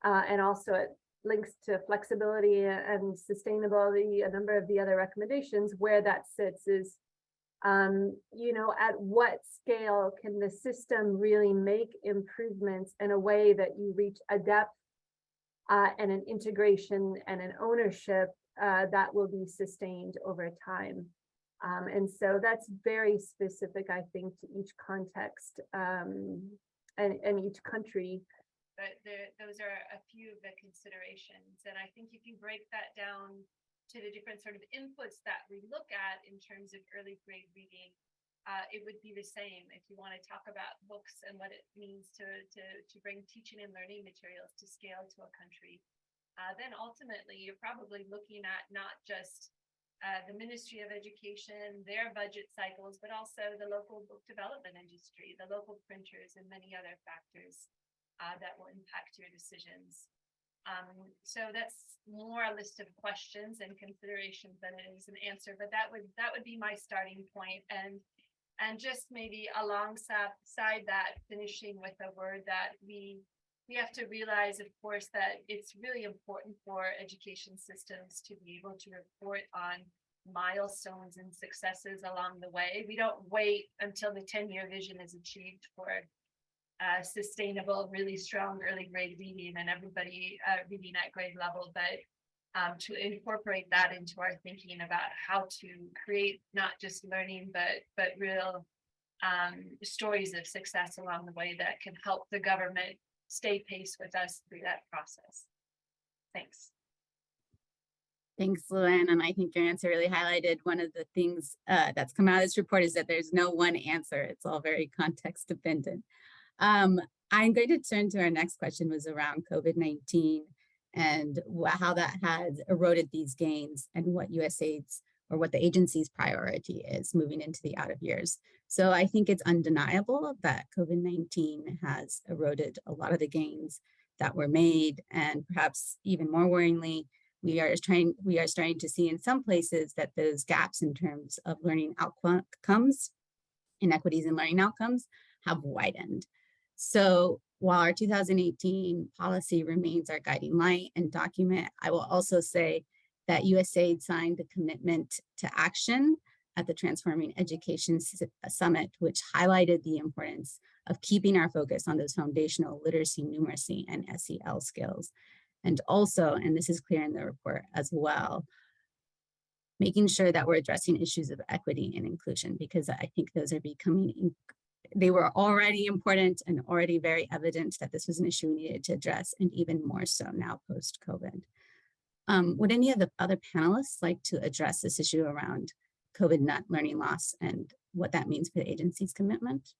and also it links to flexibility and sustainability, a number of the other recommendations, where that sits is, you know, at what scale can the system really make improvements in a way that you reach a depth and an integration and an ownership that will be sustained over time. And so that's very specific, I think, to each context and each country. But those are a few of the considerations. And I think if you break that down to the different sort of inputs that we look at in terms of early grade reading, it would be the same if you want to talk about books and what it means to bring teaching and learning materials to scale to a country. Then ultimately, you're probably looking at not just the Ministry of Education, their budget cycles, but also the local book development industry, the local printers, and many other factors that will impact your decisions. So that's more a list of questions and considerations than it is an answer, but that would be my starting point. And just maybe alongside that, finishing with a word that we have to realize, of course, that it's really important for education systems to be able to report on milestones and successes along the way. We don't wait until the 10-year vision is achieved for sustainable, really strong early grade reading and everybody reading at grade level, but to incorporate that into our thinking about how to create not just learning, but real stories of success along the way that can help the government stay pace with us through that process. Thanks. Thanks, Luann. And I think your answer really highlighted one of the things that's come out of this report is that there's no one answer. It's all very context dependent. I'm going to turn to our next question, was around COVID-19 and how that has eroded these gains and what USAID's or what the agency's priority is moving into the out of years. So I think it's undeniable that COVID-19 has eroded a lot of the gains that were made, and perhaps even more worryingly, we are starting to see in some places that those gaps in terms of learning outcomes, inequities in learning outcomes, have widened. So while our 2018 policy remains our guiding light and document, I will also say that USAID signed the commitment to action at the Transforming Education Summit, which highlighted the importance of keeping our focus on those foundational literacy, numeracy, and SEL skills. And also, and this is clear in the report as well, making sure that we're addressing issues of equity and inclusion, because I think those are becoming, they were already important and already very evident that this was an issue we needed to address, and even more so now post-COVID. Would any of the other panelists like to address this issue around COVID net learning loss and what that means for the agency's commitment?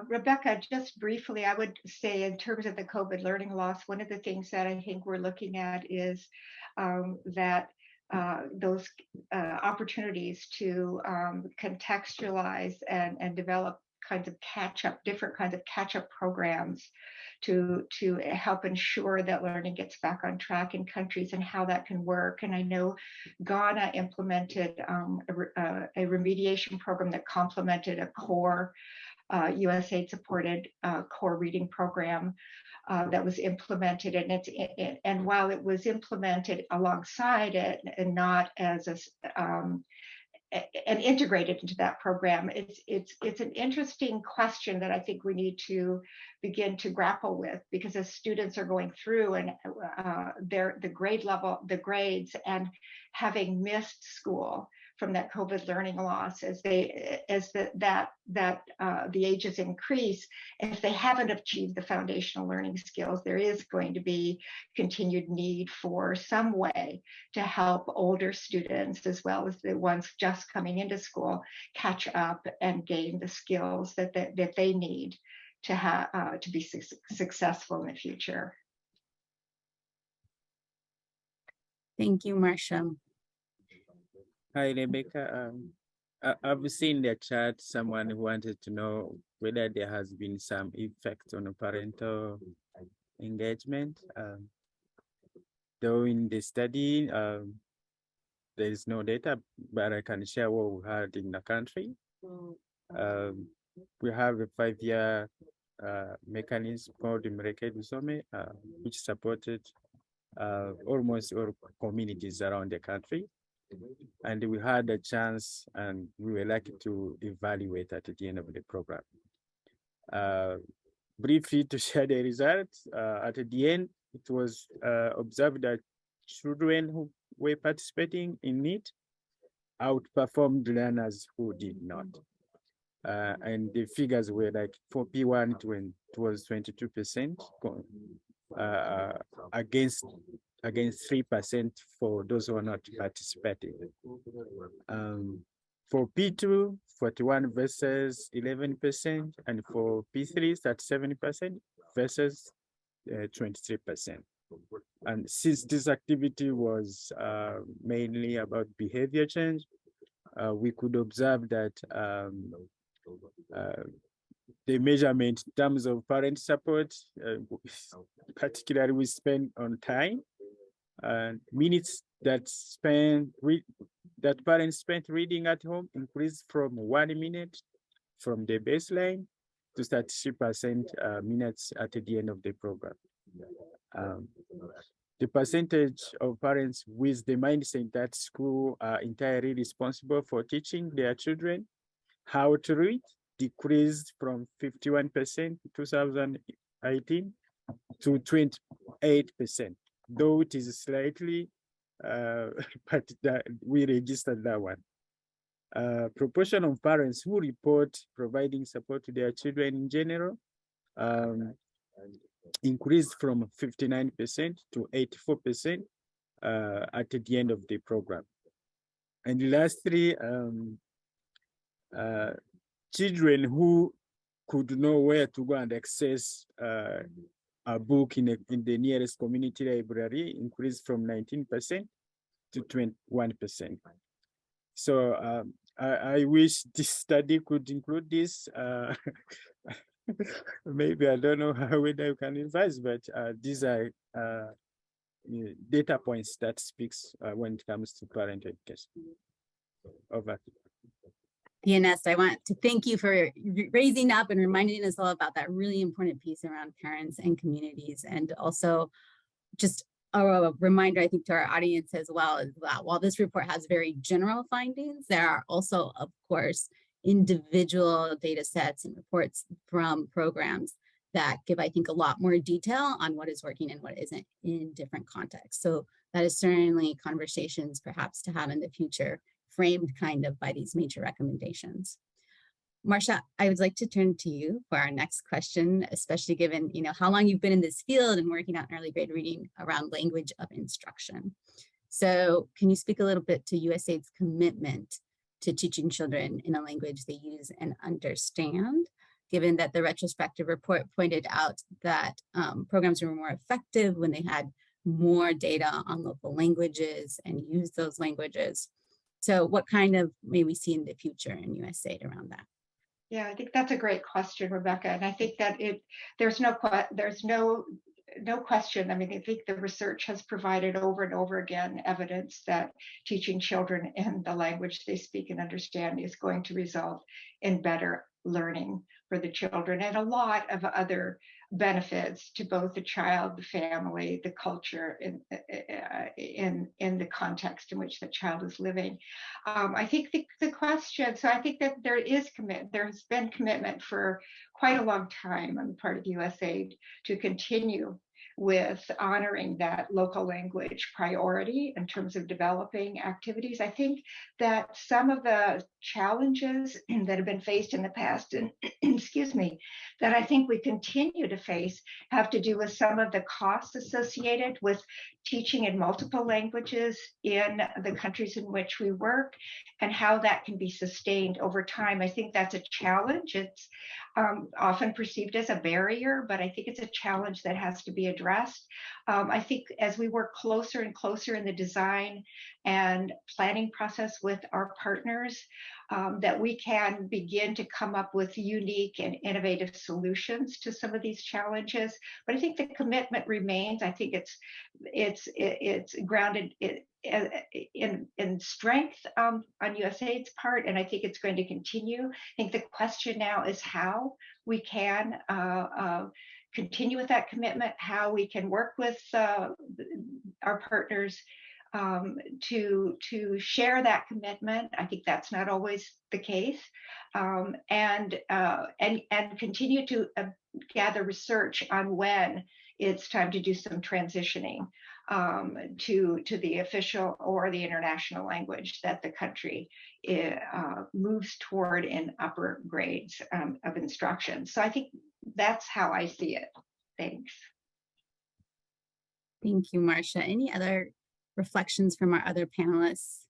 Rebecca, just briefly, I would say in terms of the COVID learning loss, one of the things that I think we're looking at is that those opportunities to contextualize and develop kinds of different kinds of catch-up programs to help ensure that learning gets back on track in countries and how that can work. And I know Ghana implemented a remediation program that complemented a core USAID supported core reading program that was implemented, and while it was implemented alongside it and not as and integrated into that program, it's an interesting question that I think we need to begin to grapple with, because as students are going through and the grades and having missed school from that COVID learning loss, as the ages increase, if they haven't achieved the foundational learning skills, there is going to be continued need for some way to help older students, as well as the ones just coming into school, catch up and gain the skills that they need to be successful in the future. Thank you, Marcia. Hi, Rebecca. I've seen the chat, someone who wanted to know whether there has been some effect on parental engagement. Though in the study, there is no data, but I can share what we had in the country. We have a 5-year mechanism called Mreked, which supported almost all communities around the country. And we had a chance, and we were lucky to evaluate at the end of the program. Briefly to share the results, at the end, it was observed that children who were participating in it outperformed learners who did not. And the figures were like for P1, it was 22% against 3% for those who are not participating. For P2, 41 versus 11%, and for P3, 37% versus 23%. And since this activity was mainly about behavior change, we could observe that the measurement in terms of parent support, particularly we spend on time, minutes that parents spent reading at home increased from 1 minute from the baseline to 33% minutes at the end of the program. The percentage of parents with the mindset that school are entirely responsible for teaching their children how to read decreased from 51% in 2018 to 28%, though it is slightly, but we registered that one. Proportion of parents who report providing support to their children in general increased from 59% to 84% at the end of the program. And lastly, children who could know where to go and access a book in the nearest community library increased from 19% to 21%. So I wish this study could include this. Maybe I don't know whether you can advise, but these are data points that speaks when it comes to parent education. Over. DNS, I want to thank you for raising up and reminding us all about that really important piece around parents and communities, and also just a reminder, I think, to our audience as well, is that while this report has very general findings, there are also, of course, individual data sets and reports from programs that give, I think, a lot more detail on what is working and what isn't in different contexts. So that is certainly conversations perhaps to have in the future, framed kind of by these major recommendations. Marcia, I would like to turn to you for our next question, especially given, how long you've been in this field and working on early grade reading around language of instruction. So can you speak a little bit to USAID's commitment to teaching children in a language they use and understand, given that the retrospective report pointed out that programs were more effective when they had more data on local languages and used those languages. So what kind of may we see in the future in USAID around that? Yeah, I think that's a great question, Rebecca. And I think that there's no question. I mean, I think the research has provided over and over again evidence that teaching children in the language they speak and understand is going to result in better learning for the children and a lot of other benefits to both the child, the family, the culture, in the context in which the child is living. I think the question, so I think that there's been commitment for quite a long time on the part of USAID to continue with honoring that local language priority in terms of developing activities. I think that some of the challenges that have been faced in the past, and excuse me, that I think we continue to face have to do with some of the costs associated with teaching in multiple languages in the countries in which we work and how that can be sustained over time. I think that's a challenge. It's often perceived as a barrier, but I think it's a challenge that has to be addressed. I think as we work closer and closer in the design and planning process with our partners, that we can begin to come up with unique and innovative solutions to some of these challenges. But I think the commitment remains. I think it's grounded in strength on USAID's part, and I think it's going to continue. I think the question now is how we can continue with that commitment, how we can work with our partners to share that commitment. I think that's not always the case, and continue to gather research on when it's time to do some transitioning to the official or the international language that the country moves toward in upper grades of instruction. So I think that's how I see it. Thanks. Thank you, Marcia. Any other reflections from our other panelists?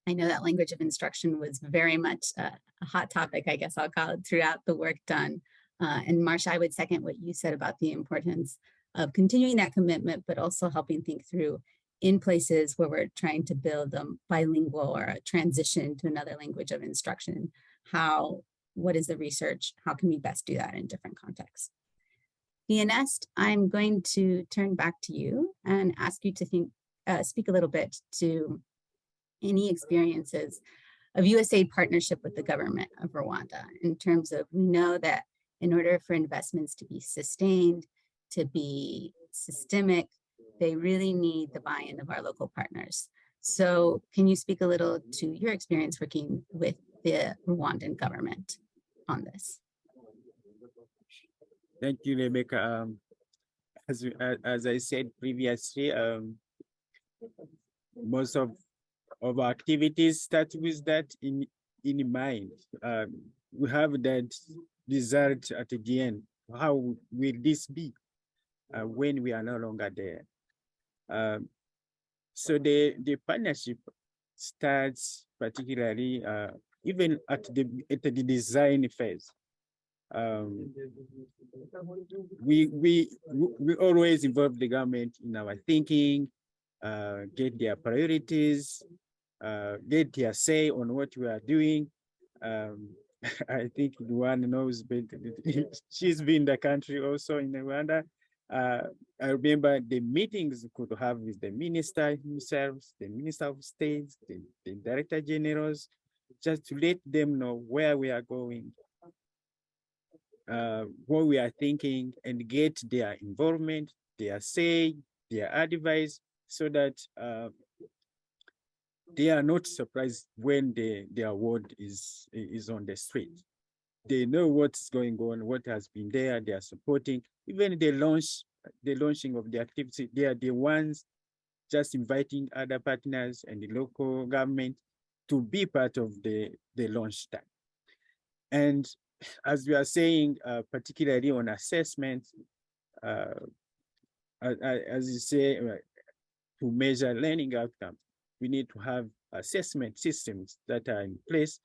I know that language of instruction was very much a hot topic, I guess I'll call it, throughout the work done. And Marcia, I would second what you said about the importance of continuing that commitment, but also helping think through in places where we're trying to build a bilingual or a transition to another language of instruction. What is the research? How can we best do that in different contexts? Ernest, I'm going to turn back to you and ask you to speak a little bit to any experiences of USAID partnership with the government of Rwanda in terms of, we know that in order for investments to be sustained, to be systemic, they really need the buy-in of our local partners. So can you speak a little to your experience working with the Rwandan government on this? Thank you, Rebecca. As I said previously, most of our activities start with that in mind. We have that result at the end. How will this be when we are no longer there? So the partnership starts particularly even at the design phase. We always involve the government in our thinking, get their priorities, get their say on what we are doing. I think Luana knows better. She's been in the country also in Rwanda. I remember the meetings we could have with the minister himself, the minister of state, the director generals, just to let them know where we are going, what we are thinking, and get their involvement, their say, their advice, so that they are not surprised when their word is on the street. They know what's going on, what has been there, they are supporting. Even the launching of the activity, they are the ones just inviting other partners and the local government to be part of the launch time. And as we are saying, particularly on assessment, as you say, to measure learning outcomes, we need to have assessment systems that are in place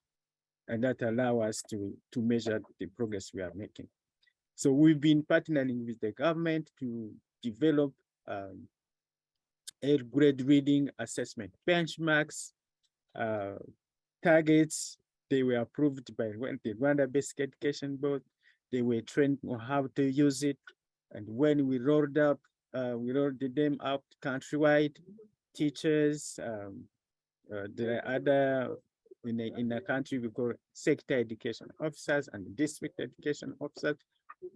and that allow us to measure the progress we are making. So we've been partnering with the government to develop 8th grade reading assessment benchmarks, targets. They were approved by the Rwanda Basic Education Board. They were trained on how to use it. And when we rolled them out countrywide, teachers, the other, in the country, we call sector education officers and district education officers.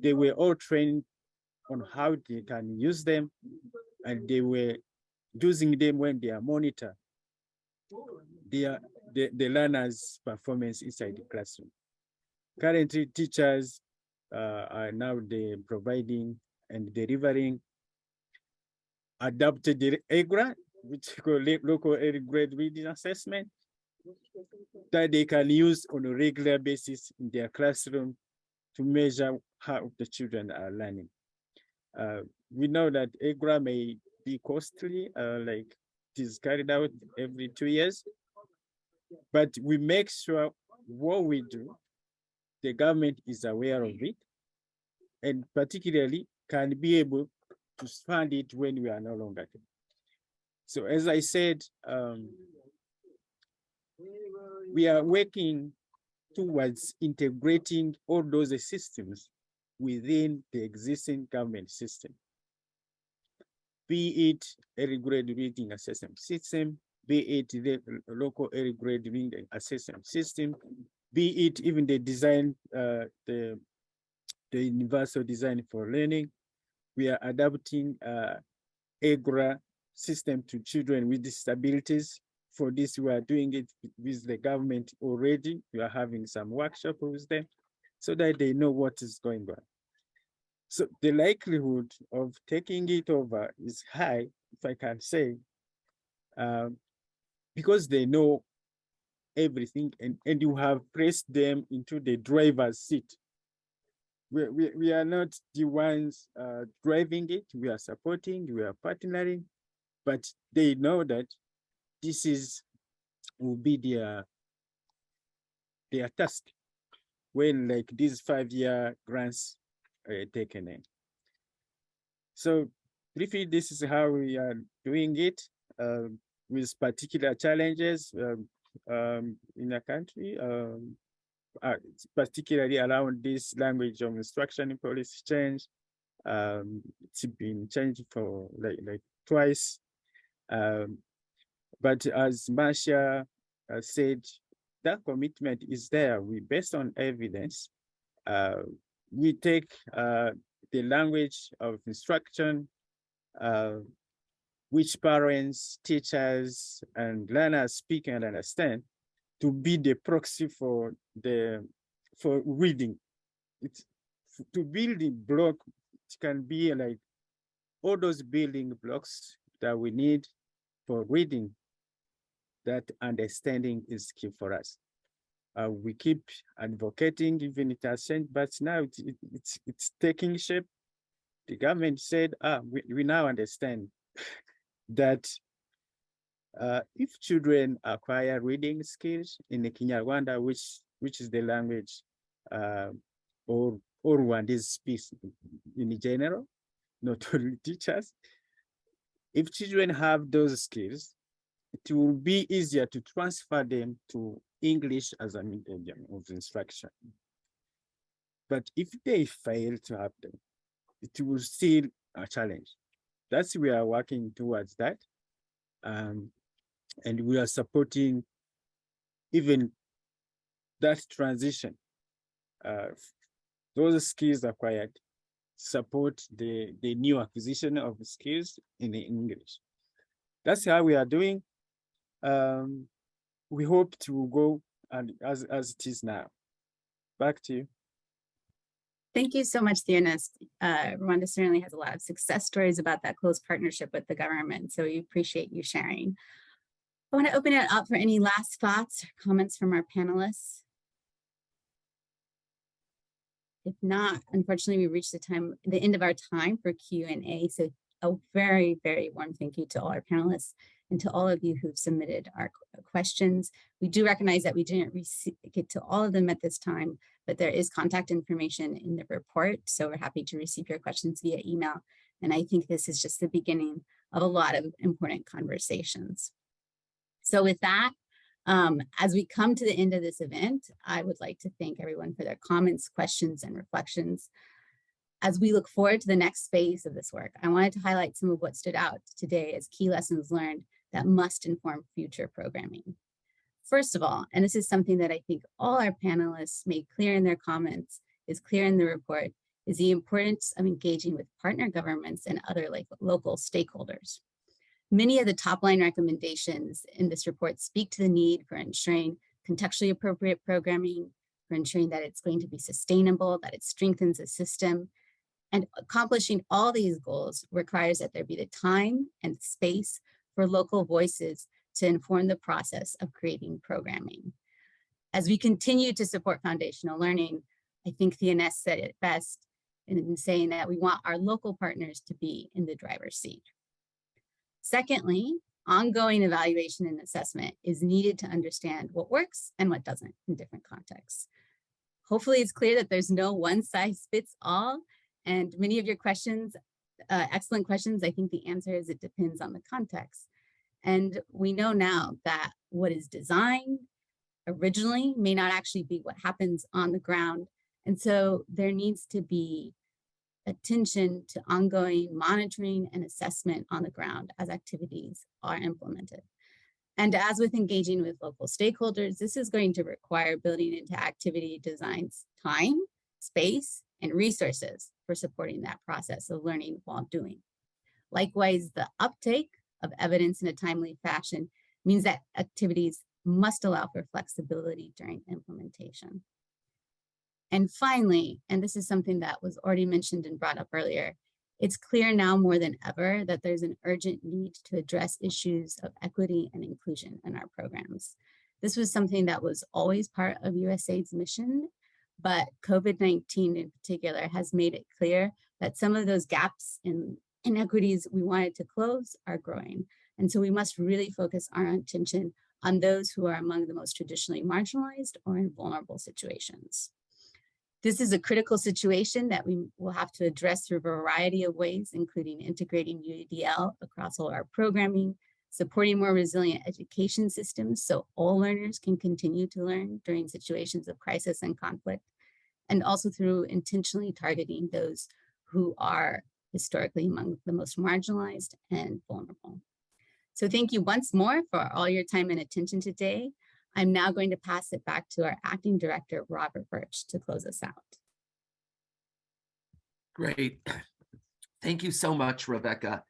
They were all trained on how they can use them, and they were using them when they are monitor the learners' performance inside the classroom. Currently, teachers are now providing and delivering adapted EGRA, which is called local 8th grade reading assessment, that they can use on a regular basis in their classroom to measure how the children are learning. We know that EGRA may be costly, like it is carried out every 2 years, but we make sure what we do, the government is aware of it, and particularly can be able to fund it when we are no longer there. So as I said, we are working towards integrating all those systems within the existing government system, be it a grade reading assessment system, be it the local 8th grade reading assessment system, be it even the design, the universal design for learning. We are adapting EGRA system to children with disabilities. For this, we are doing it with the government already. We are having some workshops with them so that they know what is going on. So the likelihood of taking it over is high, if I can say, because they know everything, and you have placed them into the driver's seat. We are not the ones driving it. We are supporting, we are partnering, but they know that this will be their task when like these 5-year grants are taken in. So briefly, this is how we are doing it with particular challenges in the country, particularly around this language of instruction and policy change. It's been changed for like twice. But as Marcia said, that commitment is there. We, based on evidence, we take the language of instruction, which parents, teachers, and learners speak and understand, to be the proxy for reading. It's to build the block. It can be like all those building blocks that we need for reading. That understanding is key for us. We keep advocating, even it has changed, but now it's taking shape. The government said, we now understand that if children acquire reading skills in the Kinyarwanda, which is the language or Rwandese speaks in general, not only teachers, if children have those skills, it will be easier to transfer them to English as a medium of instruction. But if they fail to have them, it will still a challenge. That's we are working towards that. And we are supporting even that transition. Those skills acquired support the new acquisition of skills in the English. That's how we are doing. We hope to go and as it is now. Back to you. Thank you so much, Theonest. Rwanda certainly has a lot of success stories about that close partnership with the government, so we appreciate you sharing. I want to open it up for any last thoughts or comments from our panelists. If not, unfortunately, we reached the end of our time for Q&A. So a very, very warm thank you to all our panelists and to all of you who've submitted our questions. We do recognize that we didn't get to all of them at this time, but there is contact information in the report. So we're happy to receive your questions via email. And I think this is just the beginning of a lot of important conversations. So with that, as we come to the end of this event, I would like to thank everyone for their comments, questions, and reflections. As we look forward to the next phase of this work, I wanted to highlight some of what stood out today as key lessons learned that must inform future programming. First of all, and this is something that I think all our panelists made clear in their comments, is clear in the report, is the importance of engaging with partner governments and other local stakeholders. Many of the top line recommendations in this report speak to the need for ensuring contextually appropriate programming, for ensuring that it's going to be sustainable, that it strengthens the system. And accomplishing all these goals requires that there be the time and space for local voices to inform the process of creating programming. As we continue to support foundational learning, I think Theonest said it best in saying that we want our local partners to be in the driver's seat. Secondly, ongoing evaluation and assessment is needed to understand what works and what doesn't in different contexts. Hopefully it's clear that there's no one size fits all, and many of your questions, excellent questions, I think the answer is it depends on the context. And we know now that what is designed originally may not actually be what happens on the ground. And so there needs to be attention to ongoing monitoring and assessment on the ground as activities are implemented. And as with engaging with local stakeholders, this is going to require building into activity designs time, space, and resources for supporting that process of learning while doing. Likewise, the uptake of evidence in a timely fashion means that activities must allow for flexibility during implementation. And finally, and this is something that was already mentioned and brought up earlier, it's clear now more than ever that there's an urgent need to address issues of equity and inclusion in our programs. This was something that was always part of USAID's mission, but COVID-19 in particular has made it clear that some of those gaps in inequities we wanted to close are growing. And so we must really focus our attention on those who are among the most traditionally marginalized or in vulnerable situations. This is a critical situation that we will have to address through a variety of ways, including integrating UDL across all our programming, supporting more resilient education systems so all learners can continue to learn during situations of crisis and conflict, and also through intentionally targeting those who are historically among the most marginalized and vulnerable. So thank you once more for all your time and attention today. I'm now going to pass it back to our acting director, Robert Birch, to close us out. Great. Thank you so much, Rebecca.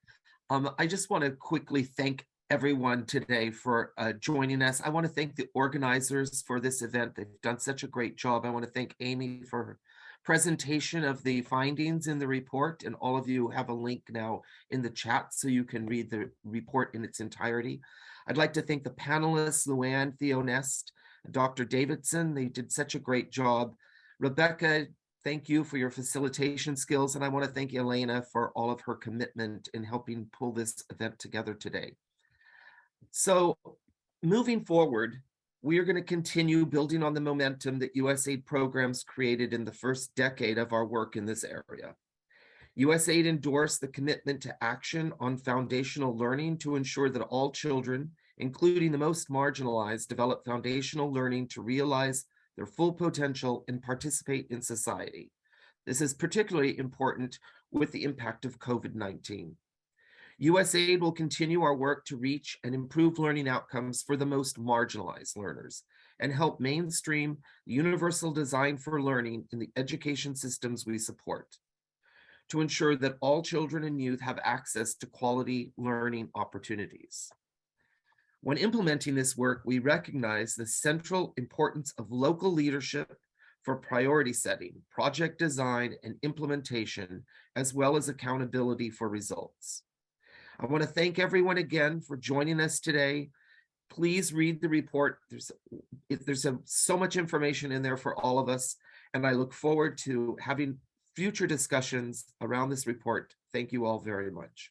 I just want to quickly thank everyone today for joining us. I want to thank the organizers for this event. They've done such a great job. I want to thank Amy for her presentation of the findings in the report, and all of you have a link now in the chat so you can read the report in its entirety. I'd like to thank the panelists, Luann, Theonest, and Dr. Davidson. They did such a great job. Rebecca, thank you for your facilitation skills, and I want to thank Elena for all of her commitment in helping pull this event together today. So moving forward, we are going to continue building on the momentum that USAID programs created in the first decade of our work in this area. USAID endorsed the commitment to action on foundational learning to ensure that all children, including the most marginalized, develop foundational learning to realize their full potential and participate in society. This is particularly important with the impact of COVID-19. USAID will continue our work to reach and improve learning outcomes for the most marginalized learners and help mainstream the universal design for learning in the education systems we support, to ensure that all children and youth have access to quality learning opportunities. When implementing this work, we recognize the central importance of local leadership, for priority setting, project design, and implementation, as well as accountability for results. I want to thank everyone again for joining us today. Please read the report. There's so much information in there for all of us, and I look forward to having future discussions around this report. Thank you all very much.